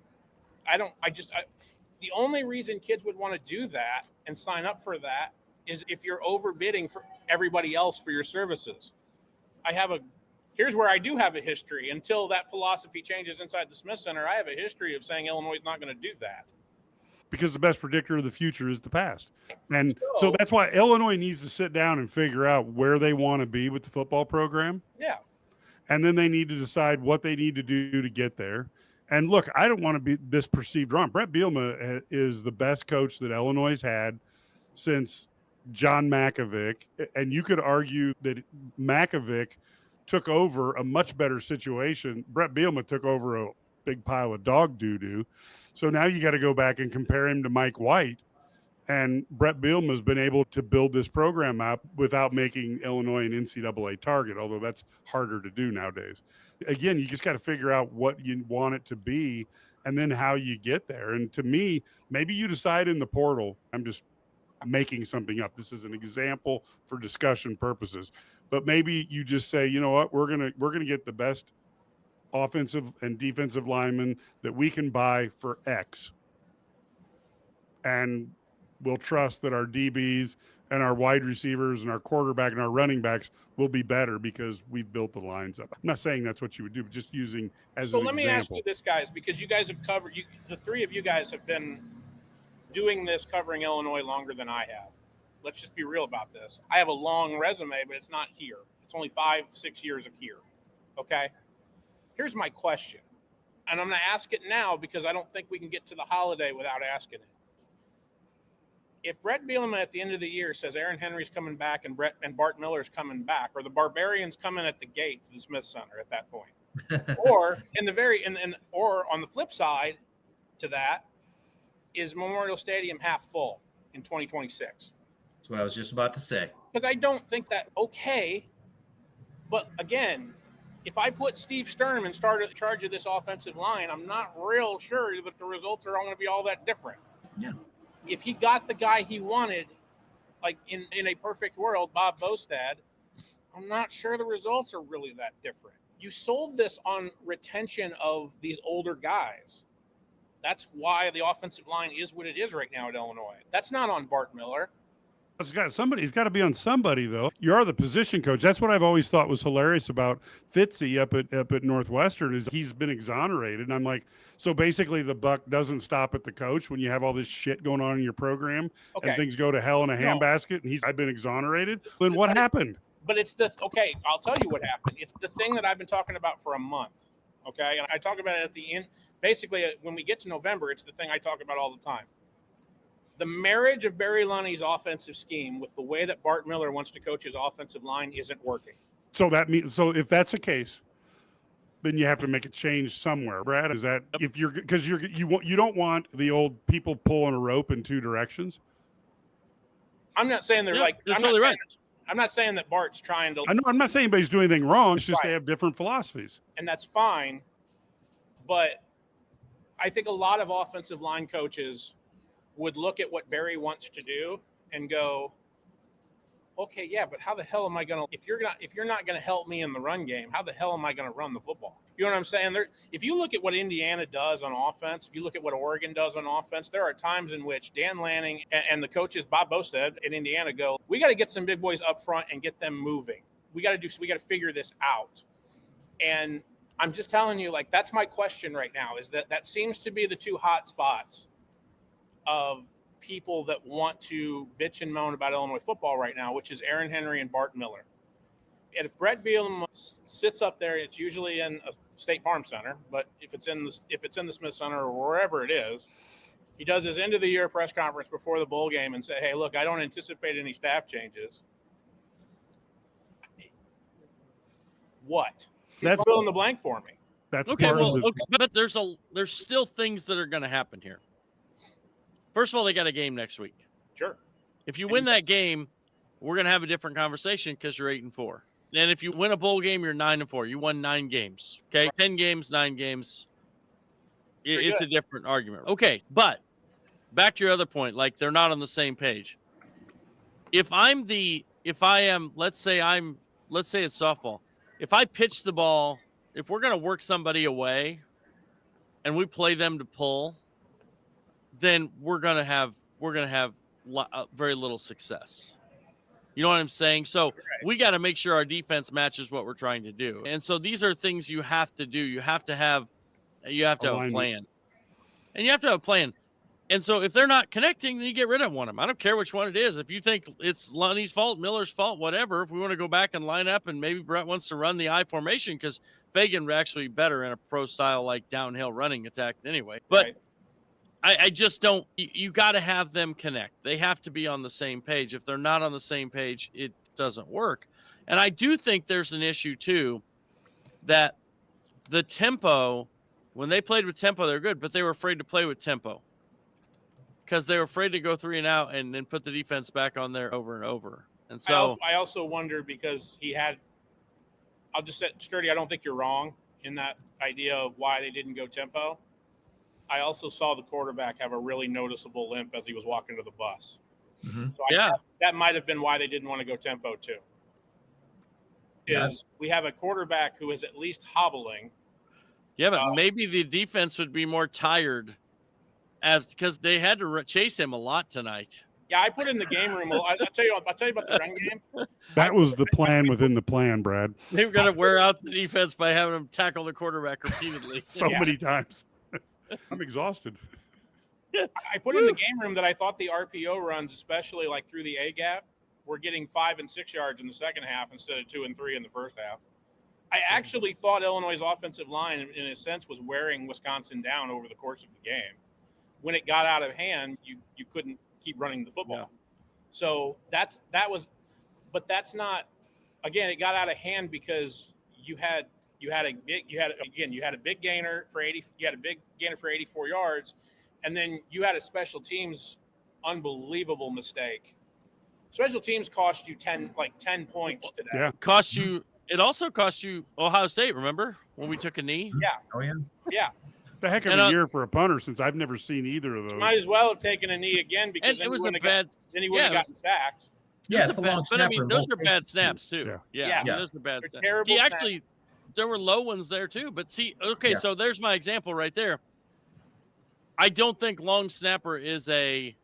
The only reason kids would want to do that and sign up for that is if you're overbidding for everybody else for your services. Here's where I do have a history. Until that philosophy changes inside the Smith Center, I have a history of saying Illinois is not going to do that. Because the best predictor of the future is the past. And so that's why Illinois needs to sit down and figure out where they want to be with the football program. Yeah. And then they need to decide what they need to do to get there. And look, I don't want to be this perceived wrong. Brett Bielema is the best coach that Illinois has had since John Makovic. And you could argue that Makovic took over a much better situation. Brett Bielema took over a big pile of dog doo-doo. So now you got to go back and compare him to Mike White. And Brett Bielema has been able to build this program up without making Illinois an NCAA target, although that's harder to do nowadays. Again, you just got to figure out what you want it to be and then how you get there. And to me, maybe you decide in the portal, making something up. This is an example for discussion purposes. But maybe you just say, you know what, we're gonna get the best offensive and defensive linemen that we can buy for X, and we'll trust that our DBs and our wide receivers and our quarterback and our running backs will be better because we've built the lines up. I'm not saying that's what you would do, but just using as an example. So let me ask you this, guys, because you guys have covered, the three of you guys have been doing this, covering Illinois longer than I have. Let's just be real about this. I have a long resume, but it's not here. It's only 5-6 years of here. Okay. Here's my question, and I'm going to ask it now because I don't think we can get to the holiday without asking it. If Brett Bielema at the end of the year says Aaron Henry's coming back and Bart Miller's coming back, or the Barbarians coming at the gate to the Smith Center at that point, or or on the flip side to that, is Memorial Stadium half full in 2026? That's what I was just about to say. Because I don't think that okay. But again, if I put Steve Sturm in charge of this offensive line, I'm not real sure that the results are all going to be all that different. Yeah. If he got the guy he wanted, like in a perfect world, Bob Bostad, I'm not sure the results are really that different. You sold this on retention of these older guys. That's why the offensive line is what it is right now at Illinois. That's not on Bart Miller. Somebody's got to be on somebody, though. You are the position coach. That's what I've always thought was hilarious about Fitzy up at Northwestern, is he's been exonerated. And I'm like, so basically the buck doesn't stop at the coach when you have all this shit going on in your program and things go to hell in a handbasket, and I've been exonerated. So then what happened? But I'll tell you what happened. It's the thing that I've been talking about for a month. Okay. And I talk about it at the end. Basically, when we get to November, it's the thing I talk about all the time. The marriage of Barry Lunney's offensive scheme with the way that Bart Miller wants to coach his offensive line isn't working. So if that's the case, then you have to make a change somewhere, Brad. Is that if you don't want the old people pulling a rope in two directions? I'm not saying they're I'm not saying that Bart's trying to. I know, I'm not saying anybody's doing anything wrong. It's just They have different philosophies, and that's fine. But I think a lot of offensive line coaches would look at what Barry wants to do and go, okay, yeah, but how the hell am I going to, if you're not going to help me in the run game, how the hell am I going to run the football? You know what I'm saying? If you look at what Indiana does on offense, if you look at what Oregon does on offense, there are times in which Dan Lanning and the coaches, Bob Bostad in Indiana, go, we got to get some big boys up front and get them moving. We got to figure this out. And I'm just telling you, like, that's my question right now, is that seems to be the two hot spots of people that want to bitch and moan about Illinois football right now, which is Aaron Henry and Bart Miller. And if Brett Bielema sits up there, it's usually in a State Farm Center, but if it's in the Smith Center or wherever it is, he does his end of the year press conference before the bowl game and say, hey, look, I don't anticipate any staff changes. What? That's fill in the blank for me. That's okay. Well, okay, but there's still things that are going to happen here. First of all, they got a game next week. Sure. If you win that game, we're going to have a different conversation because you're 8-4. And if you win a bowl game, you're 9-4. You won 9 games. Okay, 10 games, 9 games. It's a different argument. Okay, but back to your other point, like they're not on the same page. Let's say it's softball. If I pitch the ball, if we're going to work somebody away and we play them to pull, then we're going to have very little success. You know what I'm saying? So we got to make sure our defense matches what we're trying to do. And so these are things you have to do. You have to have a plan. And you have to have a plan. And so if they're not connecting, then you get rid of one of them. I don't care which one it is. If you think it's Lunney's fault, Miller's fault, whatever, if we want to go back and line up and maybe Brett wants to run the I formation because Fagan would actually be better in a pro style like downhill running attack anyway. But I just don't – you got to have them connect. They have to be on the same page. If they're not on the same page, it doesn't work. And I do think there's an issue too that the tempo – when they played with tempo, they're good, but they were afraid to play with tempo because they were afraid to go 3 and out and then put the defense back on there over and over. And so I also wonder because I'll just say, Sturdy, I don't think you're wrong in that idea of why they didn't go tempo. I also saw the quarterback have a really noticeable limp as he was walking to the bus. So that might have been why they didn't want to go tempo too. We have a quarterback who is at least hobbling. Yeah, but maybe the defense would be more tired because they had to chase him a lot tonight. Yeah, I put in the game room. I'll tell you about the run game. That was the plan within the plan, Brad. They were going to wear out the defense by having them tackle the quarterback repeatedly. So many times. I'm exhausted. I put in the game room that I thought the RPO runs, especially like through the A gap, were getting 5 and 6 yards in the second half instead of 2 and 3 in the first half. I actually thought Illinois' offensive line, in a sense, was wearing Wisconsin down over the course of the game. When it got out of hand, you couldn't keep running the football. Yeah. So that's not. Again, it got out of hand because you had a big gainer for 84 yards, and then you had a special teams unbelievable mistake. Special teams cost you 10 points today. Yeah. It also cost you Ohio State, remember? When we took a knee? Yeah. Oh, yeah. Yeah. The heck of a year for a punter since I've never seen either of those. Might as well have taken a knee again because it was a bad. Then he would have gotten sacked. Yeah, it's a long but I mean, those are snapper. bad snaps too. Yeah. Those are bad snaps. Terrible snaps. There were low ones there too. But see, okay, so there's my example right there. I don't think long snapper is a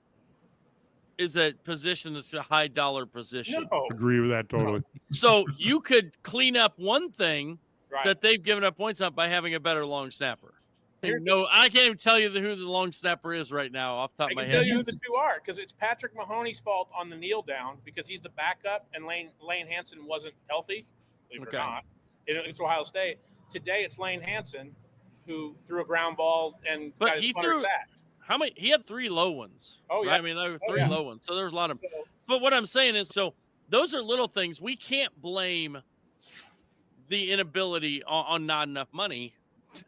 position that's a high dollar position. No. Agree with that totally. So you could clean up one thing Right. that they've given up points on by having a better long snapper. No, I can't even tell you who the long snapper is right now off the top of my head. I can tell you who the two are because it's Patrick Mahoney's fault on the kneel down because he's the backup and Lane Hansen wasn't healthy, believe it or not. It's Ohio State. Today it's Lane Hansen who threw a ground ball and got his punter sacked. How many? He had 3 low ones. Oh yeah, right? I mean there were 3 low ones, so there's a lot of them. But what I'm saying is, so those are little things. We can't blame the inability on not enough money.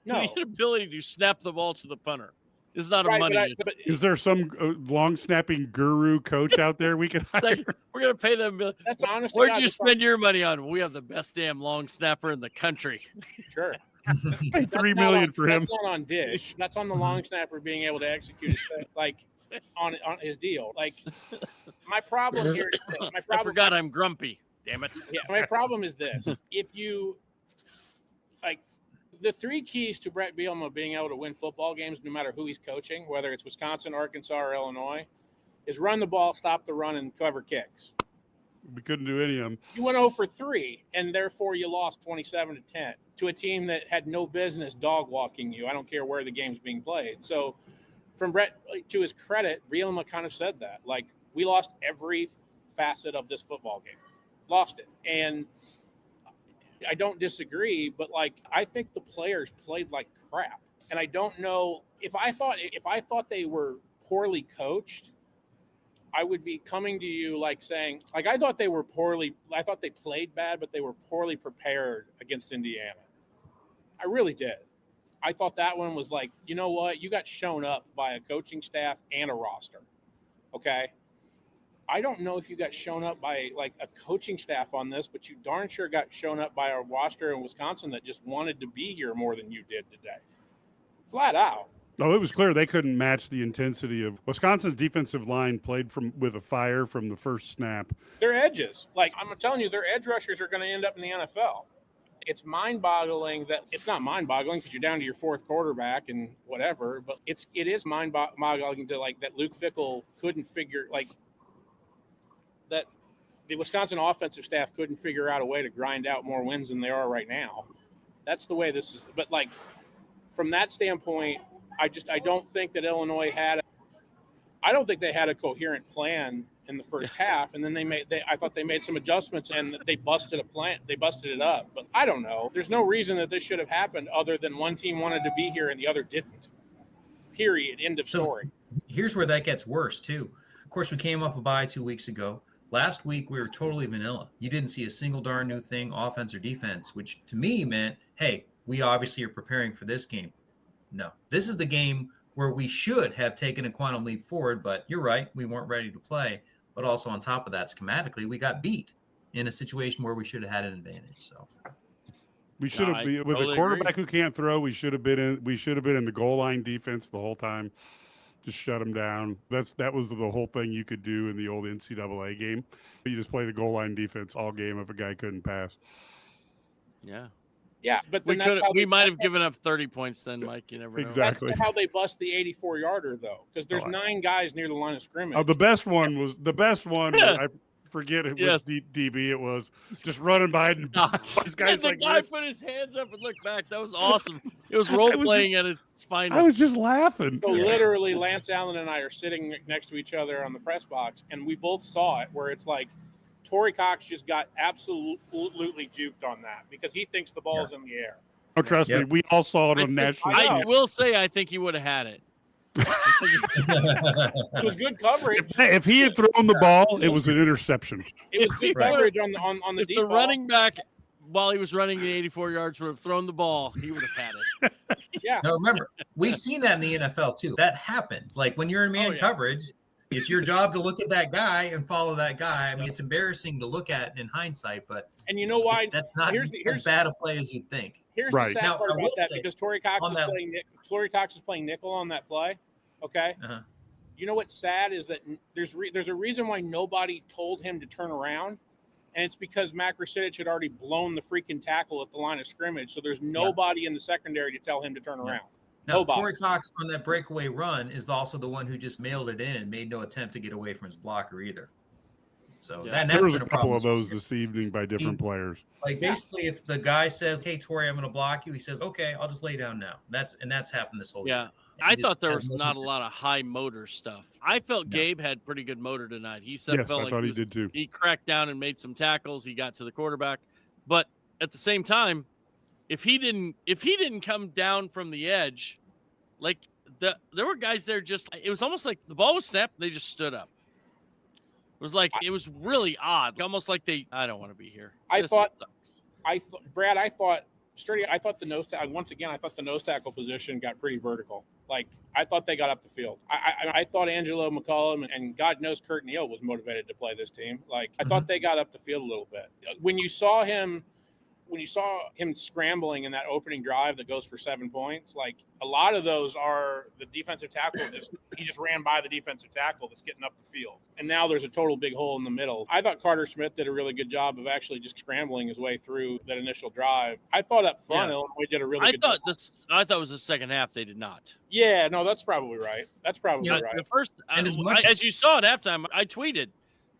No. The inability to snap the ball to the punter is not a money issue. Is there some long snapping guru coach out there we can hire? We're going to pay them. That's honest. Where'd you spend your money on? We have the best damn long snapper in the country. Sure. Pay $3 million for him. That's not on Dish. That's on the long snapper being able to execute his on his deal. Like my problem here is this. I forgot I'm grumpy. Damn it. Yeah, my problem is this. If you the 3 keys to Brett Bielema being able to win football games, no matter who he's coaching, whether it's Wisconsin, Arkansas, or Illinois, is run the ball, stop the run, and cover kicks. We couldn't do any of them. You went 0 for 3, and therefore you lost 27-10 to a team that had no business dog walking you. I don't care where the game's being played. So from Brett, to his credit, Bielema kind of said that. Like, we lost every facet of this football game. Lost it. And I don't disagree, but I think the players played like crap. And I don't know if I thought they were poorly coached, I would be coming to you saying, I thought they played bad, but they were poorly prepared against Indiana. I really did. I thought that one was you know what? You got shown up by a coaching staff and a roster. Okay. I don't know if you got shown up by a coaching staff on this, but you darn sure got shown up by a roster in Wisconsin that just wanted to be here more than you did today. Flat out. No, it was clear they couldn't match the intensity of Wisconsin's defensive line played with a fire from the first snap. Their edges. I'm telling you, their edge rushers are going to end up in the NFL. It's mind-boggling that it's not mind-boggling because you're down to your 4th quarterback and whatever, but it is mind-boggling to that Luke Fickell couldn't figure that the Wisconsin offensive staff couldn't figure out a way to grind out more wins than they are right now. That's the way this is. But from that standpoint, I don't think that Illinois I don't think they had a coherent plan in the first half. And then I thought they made some adjustments and they busted it up. But I don't know. There's no reason that this should have happened other than one team wanted to be here and the other didn't. Period. End of story. Here's where that gets worse too. Of course, we came off a bye 2 weeks ago. Last week, we were totally vanilla. You didn't see a single darn new thing, offense or defense, which to me meant, hey, we obviously are preparing for this game. No, this is the game where we should have taken a quantum leap forward, but you're right, we weren't ready to play. But also on top of that, schematically, we got beat in a situation where we should have had an advantage. So we should have with a quarterback who can't throw. We should have been in the goal line defense the whole time. Just shut them down. That was the whole thing you could do in the old NCAA game. You just play the goal line defense all game if a guy couldn't pass. Yeah. Yeah, but then we might have given up 30 points then, Mike. You never know. Exactly. That's how they bust the 84-yarder, though, because there's 9 guys near the line of scrimmage. Oh, the best one was I forget which DB it was, just running by and these guys the guy put his hands up and looked back. That was awesome. It was role playing at its finest. I was just laughing. So literally, Lance Allen and I are sitting next to each other on the press box, and we both saw it where it's like Torrey Cox just got absolutely juked on that because he thinks the ball's in the air. Oh, trust me, we all saw it on national. I will say I think he would have had it. It was good coverage. If he had thrown the ball, it was an interception. It was good coverage on the deep the ball. running back, while he was running the 84 yards, would have thrown the ball. He would have had it. Yeah. No, remember, we've seen that in the NFL too. That happens. Like when you're in man coverage, it's your job to look at that guy and follow that guy. I mean, it's embarrassing to look at in hindsight, but you know why? That's not as bad a play as you'd think. Here's the sad part about that because Torrey Cox is playing nickel on that play. Okay. Uh-huh. You know what's sad is that there's a reason why nobody told him to turn around, and it's because Mac Rasidic had already blown the freaking tackle at the line of scrimmage. So there's nobody in the secondary to tell him to turn around. Now, Torrey Cox on that breakaway run is also the one who just mailed it in and made no attempt to get away from his blocker either. So there was a couple of those this evening by different players. Like basically, if the guy says, "Hey, Torrey, I'm going to block you," he says, "Okay, I'll just lay down now." That's happened this whole year. I thought there was not a lot of high motor stuff. I felt Gabe had pretty good motor tonight. He said, I thought he did too. He cracked down and made some tackles. He got to the quarterback, but at the same time, if he didn't come down from the edge. Like there were guys there it was almost like the ball was snapped. They just stood up. It was like, it was really odd. Almost like I don't want to be here. Brad, I thought the nose tackle, once again, I thought the nose tackle position got pretty vertical. Like I thought they got up the field. I thought Angelo McCollum and God knows Kurt Neal was motivated to play this team. Like I thought they got up the field a little bit. When you saw him scrambling in that opening drive that goes for 7 points, like a lot of those are the defensive tackle. He just ran by the defensive tackle that's getting up the field. And now there's a total big hole in the middle. I thought Carter Smith did a really good job of actually just scrambling his way through that initial drive. I thought up front, Illinois did a really good job. I thought it was the second half they did not. Yeah, no, that's probably right. Right. The first, as you saw at halftime, I tweeted,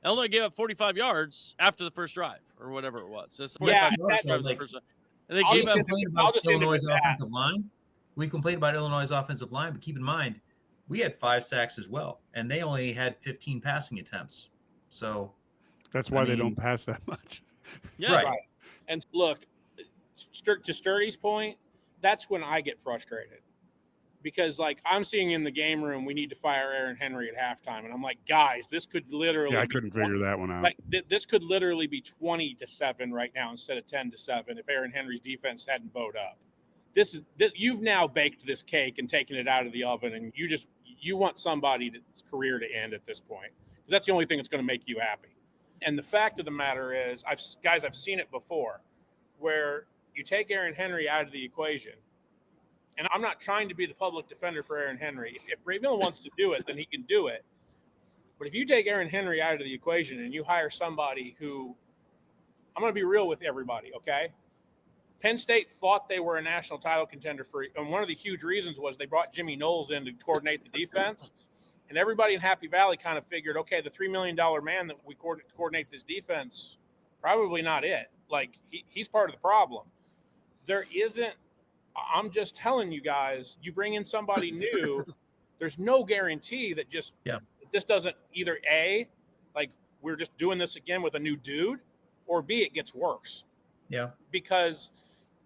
Illinois gave up 45 yards after the first drive or whatever it was. And they gave up Illinois' offensive line. We complained about Illinois' offensive line, but keep in mind, we had 5 sacks as well, and they only had 15 passing attempts. So that's why they don't pass that much. Yeah, right. And look, to Sturdy's point, that's when I get frustrated. Because, like, I'm seeing in the game room, we need to fire Aaron Henry at halftime. And I'm like, guys, this could literally I couldn't figure that one out. Like, this could literally be 20-7 right now instead of 10-7 if Aaron Henry's defense hadn't bowed up. You've now baked this cake and taken it out of the oven, and you want somebody's career to end at this point. Because that's the only thing that's going to make you happy. And the fact of the matter is, I've seen it before, where you take Aaron Henry out of the equation. And I'm not trying to be the public defender for Aaron Henry. If Brave Miller wants to do it, then he can do it. But if you take Aaron Henry out of the equation and you hire somebody who, I'm going to be real with everybody, okay? Penn State thought they were a national title contender and one of the huge reasons was they brought Jimmy Knowles in to coordinate the defense. And everybody in Happy Valley kind of figured, okay, the $3 million man that we coordinate this defense, probably not it. Like, he's part of the problem. I'm just telling you guys, you bring in somebody new, there's no guarantee that this doesn't either A, like we're just doing this again with a new dude, or B, it gets worse. Yeah. Because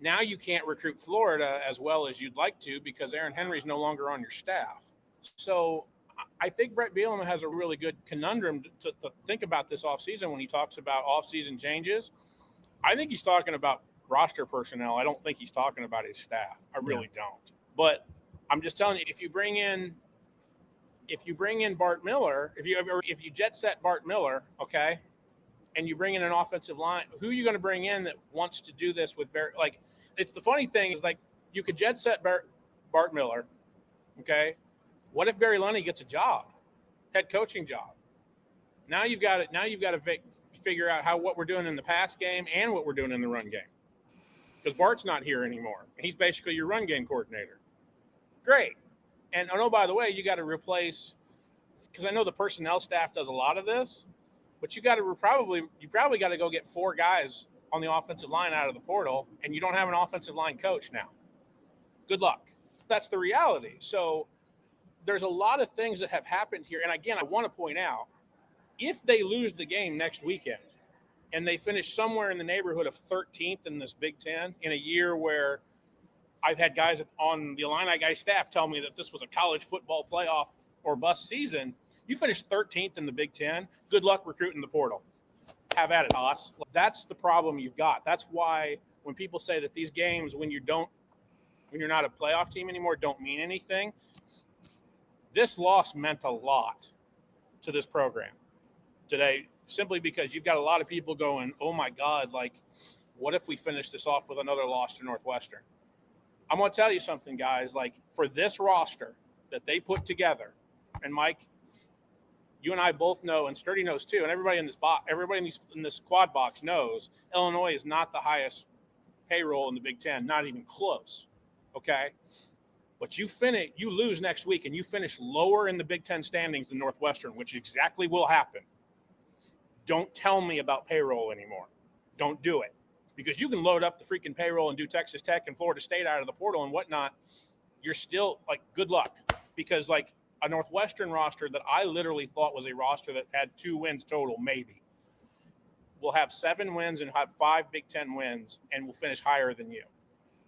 now you can't recruit Florida as well as you'd like to because Aaron Henry's no longer on your staff. So I think Brett Bielema has a really good conundrum to think about this offseason when he talks about offseason changes. I think he's talking about roster personnel. I don't think he's talking about his staff. I really don't. But I'm just telling you, if you bring in Bart Miller, if you jet set Bart Miller, okay, and you bring in an offensive line, who are you going to bring in that wants to do this with Barry? Like, it's the funny thing is, like, you could jet set Bart Miller, okay, What if Barry Lunny gets a job, head coaching job? Now you've got it. Now you've got to figure out what we're doing in the pass game and what we're doing in the run game. Because Bart's not here anymore. He's basically your run game coordinator. Great. And oh, by the way, you got to replace, because I know the personnel staff does a lot of this, but you probably got to go get 4 guys on the offensive line out of the portal, and you don't have an offensive line coach now. Good luck. That's the reality. So there's a lot of things that have happened here. And again, I want to point out, if they lose the game next weekend and they finish somewhere in the neighborhood of 13th in this Big Ten, in a year where I've had guys on the IlliniGuys staff tell me that this was a college football playoff or bust season, you finish 13th in the Big Ten, good luck recruiting the portal. Have at it, Haas. That's the problem you've got. That's why when people say that these games, when you're not a playoff team anymore, don't mean anything, this loss meant a lot to this program today, simply because you've got a lot of people going, oh my God, like, what if we finish this off with another loss to Northwestern? I'm going to tell you something, guys. Like, for this roster that they put together, and Mike, you and I both know, and Sturdy knows too, and everybody in this box, everybody in this quad box knows, Illinois is not the highest payroll in the Big Ten, not even close. Okay, but you lose next week, and you finish lower in the Big Ten standings than Northwestern, which exactly will happen. Don't tell me about payroll anymore. Don't do it, because you can load up the freaking payroll and do Texas Tech and Florida State out of the portal and whatnot. You're still like, good luck, because like a Northwestern roster that I literally thought was a roster that had 2 wins total, maybe, will have 7 wins and have 5 Big Ten wins and will finish higher than you.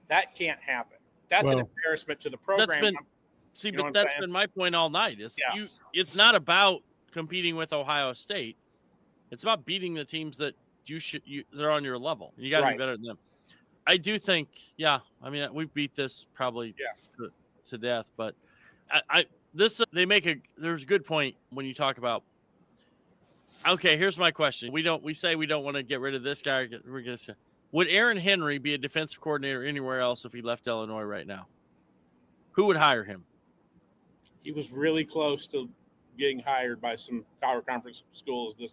That can't happen. That's an embarrassment to the program. That's been my point all night. It's not about competing with Ohio State. It's about beating the teams that they're on your level. You got to be better than them. I do think, I mean, we beat this probably to death, but there's a good point when you talk about, okay, here's my question. We say we don't want to get rid of this guy. Would Aaron Henry be a defensive coordinator anywhere else if he left Illinois right now? Who would hire him? He was really close to getting hired by some power conference schools this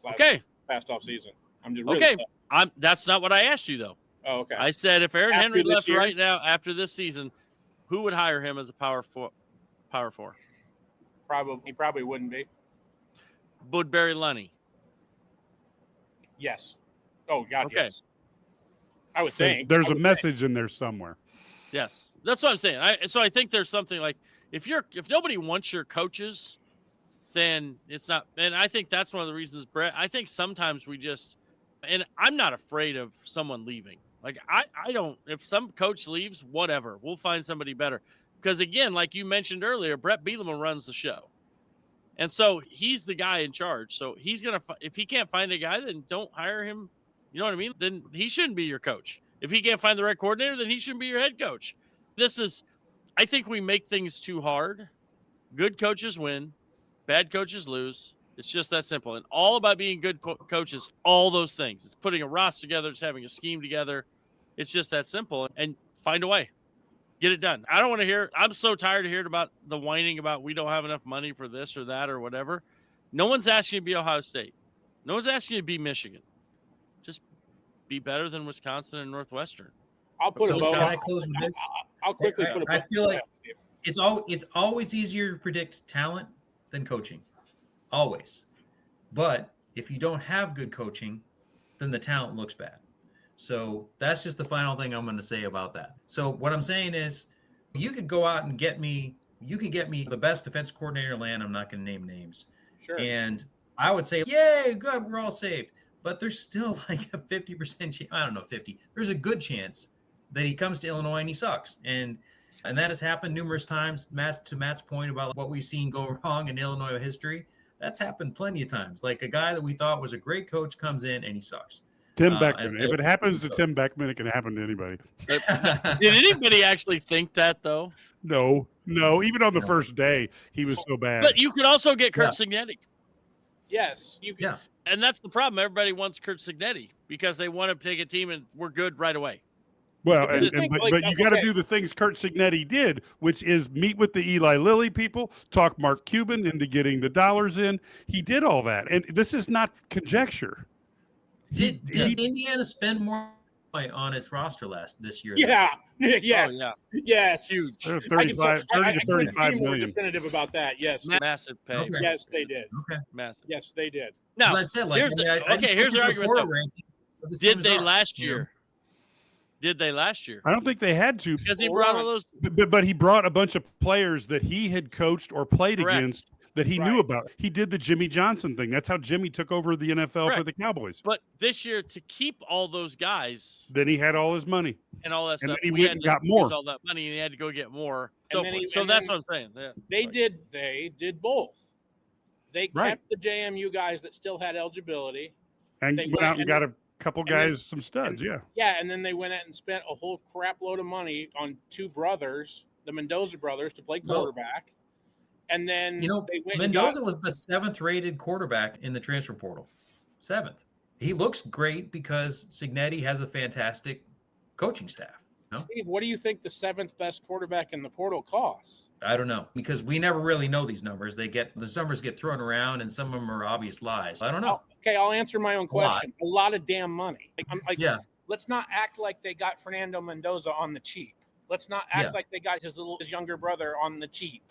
past off season. I'm just really that's not what I asked you though. Oh, okay. I said if Aaron Henry left right now after this season, who would hire him as a power four? He probably wouldn't be. Would Barry Lunny? Yes. Oh God, yes. I would think there's a message in there somewhere. Yes, that's what I'm saying. I think there's something like if nobody wants your coaches, then it's not. And I think that's one of the reasons, Brett. I think sometimes and I'm not afraid of someone leaving. Like I don't. If some coach leaves, whatever, we'll find somebody better. Because again, like you mentioned earlier, Brett Bielema runs the show, and so he's the guy in charge. So he's gonna. If he can't find a guy, then don't hire him. You know what I mean? Then he shouldn't be your coach. If he can't find the right coordinator, then he shouldn't be your head coach. I think we make things too hard. Good coaches win. Bad coaches lose. It's just that simple. And all about being good coaches, all those things. It's putting a roster together. It's having a scheme together. It's just that simple. And find a way. Get it done. I don't want to hear. I'm so tired of hearing about the whining about we don't have enough money for this or that or whatever. No one's asking you to be Ohio State. No one's asking you to be Michigan. Just be better than Wisconsin and Northwestern. I'll put a bow. Can I close with this? I'll quickly put a bow. I feel like it's always easier to predict talent than coaching. Always. But if you don't have good coaching, then the talent looks bad. So that's just the final thing I'm going to say about that. So what I'm saying is you could go out and get me the best defense coordinator in the land. I'm not going to name names. Sure. And I would say, yay, good, we're all saved. But there's still like a 50% chance, I don't know, 50. There's a good chance that he comes to Illinois and he sucks. And that has happened numerous times. To Matt's point about what we've seen go wrong in Illinois history, that's happened plenty of times. Like a guy that we thought was a great coach comes in and he sucks. Tim Beckman. If it happens to Tim Beckman, it can happen to anybody. Did anybody actually think that, though? No. Even on the first day, he was so bad. But you could also get Kurt Cignetti. Yes, you can. Yeah. And that's the problem. Everybody wants Kurt Cignetti because they want to take a team and we're good right away. Well, Because but you got to do the things Curt Cignetti did, which is meet with the Eli Lilly people, talk Mark Cuban into getting the dollars in. He did all that, and this is not conjecture. Did Indiana spend more on its roster this year? Yeah. Yes. Oh, yeah. Yes. Huge. 30 to I 35 couldn't be more million. definitive about that. Yes. Massive pay. Okay. Yes, they did. Okay. Massive. Yes, they did. Now, As I said, like, here's here's the argument, though. Did they last year? Did they last year? I don't think they had to, Because he brought all those. but he brought a bunch of players that he had coached or played Correct. against that he knew about. He did the Jimmy Johnson thing. That's how Jimmy took over the NFL Correct. for the Cowboys. But this year, to keep all those guys Then he had all his money. and all that And stuff, then he we went had and to got more. use all that money, and he had to go get more. And then So that's what I'm saying. Yeah. They did both. They Right. kept the JMU guys that still had eligibility. And They went out and went got a couple then- guys some studs. Yeah. Yeah, and then they went out and spent a whole crap load of money on two brothers, the Mendoza brothers, to play quarterback. And then You know, they went Mendoza and was the 7th rated quarterback in the transfer portal. 7th. He looks great because Cignetti has a fantastic coaching staff. No? Steve, what do you think the 7th best quarterback in the portal costs? I don't know, because we never really know these numbers. Those numbers get thrown around, and some of them are obvious lies. I don't know. Okay, I'll answer my own question. A lot of damn money. Yeah. Let's not act like they got Fernando Mendoza on the cheap. Let's not act like they got his younger brother on the cheap.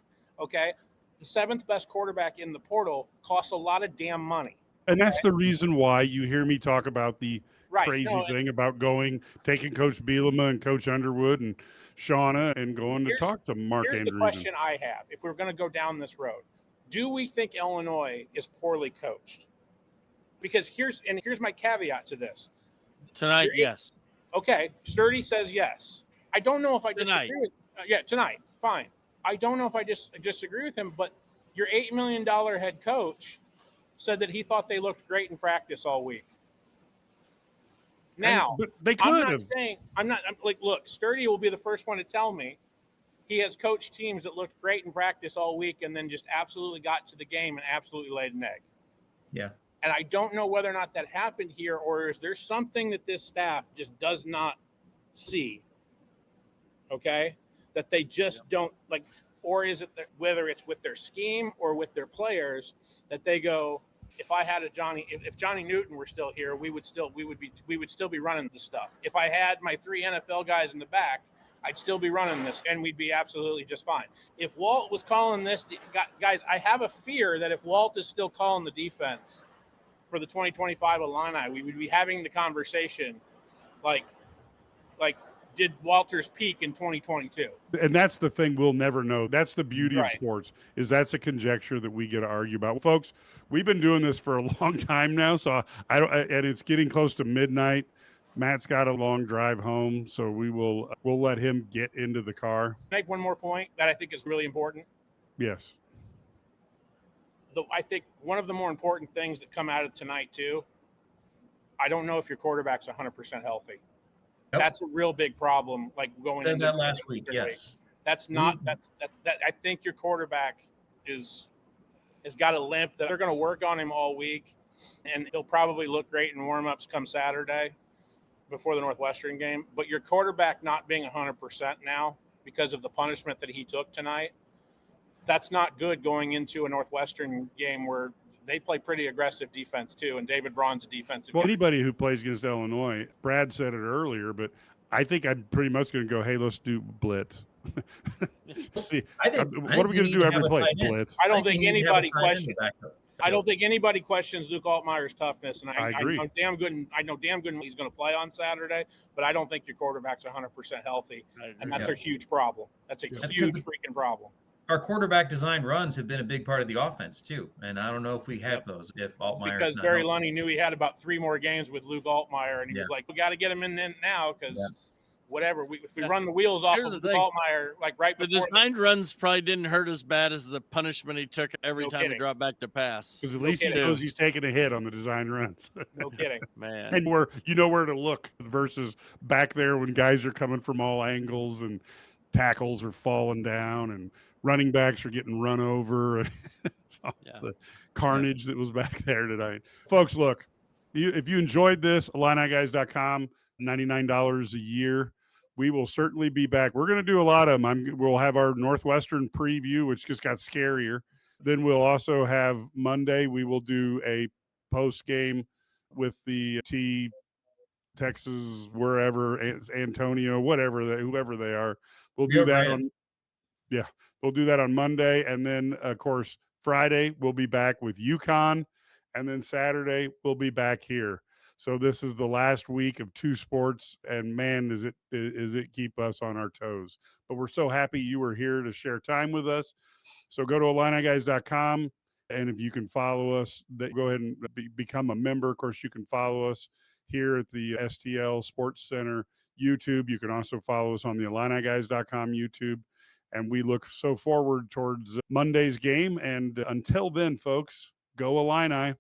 Okay, the 7th best quarterback in the portal costs a lot of damn money. And that's the reason why you hear me talk about the crazy No, thing about taking Coach Bielema and Coach Underwood and Shauna and going to talk to Mark Here's Andrews. the question I have. If we're going to go down this road, do we think Illinois is poorly coached? Because here's my caveat to this. Tonight, yes. Okay, Sturdy says yes. I don't know if I Tonight. disagree with tonight. Fine. I don't know if I disagree with him, but your $8 million head coach said that he thought they looked great in practice all week. Now, but they could have. I'm like, look, Sturdy will be the first one to tell me he has coached teams that looked great in practice all week and then just absolutely got to the game and absolutely laid an egg. Yeah. And I don't know whether or not that happened here, or is there something that this staff just does not see? Okay, that they just don't like, or is it that whether it's with their scheme or with their players that they go, if Johnny Newton were still here, we would still be running the stuff. If I had my 3 NFL guys in the back, I'd still be running this, and we'd be absolutely just fine. If Walt was calling this, guys, I have a fear that if Walt is still calling the defense for the 2025 Illini, we would be having the conversation like did Walters peak in 2022? And that's the thing we'll never know. That's the beauty of sports, is that's a conjecture that we get to argue about. Folks, we've been doing this for a long time now, so and it's getting close to midnight. Matt's got a long drive home, so we'll let him get into the car. Make one more point that I think is really important. Yes. I think one of the more important things that come out of tonight too, I don't know if your quarterback's 100% healthy. Nope. That's a real big problem. Like going Said into that last week. Yes. That's not that. I think your quarterback has got a limp that they're going to work on him all week, and he'll probably look great in warmups come Saturday before the Northwestern game. But your quarterback not being 100% now because of the punishment that he took tonight, that's not good going into a Northwestern game where they play pretty aggressive defense too, and David Braun's a defensive guy. Anybody who plays against Illinois, Brad said it earlier, but I think I'm pretty much going to go, hey, let's do blitz. See, what are we going to do every play? Blitz. I don't think anybody questions. I don't think anybody questions Luke Altmaier's toughness, and I agree. I know damn good he's going to play on Saturday, but I don't think your quarterback's 100% healthy, and that's a huge problem. That's a huge freaking problem. Our quarterback design runs have been a big part of the offense too, and I don't know if we have those. If Altmaier, because Barry Lunny knew he had about 3 more games with Luke Altmaier, and he was like, "We got to get him in now because whatever if we run the wheels off of Luke Altmaier, like right before." The designed runs probably didn't hurt as bad as the punishment he took every time he dropped back to pass. Because at least he knows he's taking a hit on the design runs. No kidding, man. And where to look versus back there when guys are coming from all angles and tackles are falling down and running backs are getting run over. The carnage that was back there tonight. Folks, look, if you enjoyed this, IlliniGuys.com, $99 a year. we will certainly be back. We're going to do a lot of them. We'll have our Northwestern preview, which just got scarier. Then we'll also have Monday. We will do a post game with the Texas, wherever, Antonio, whoever they are. We'll do that on. Yeah, we'll do that on Monday, and then of course Friday we'll be back with UConn, and then Saturday we'll be back here. So this is the last week of two sports, and man, is it keep us on our toes. But we're so happy you were here to share time with us. So go to IlliniGuys.com, and if you can follow us, go ahead and become a member. Of course, you can follow us here at the STL Sports Center YouTube. You can also follow us on the IlliniGuys.com YouTube. And we look so forward towards Monday's game. And until then, folks, go Illini.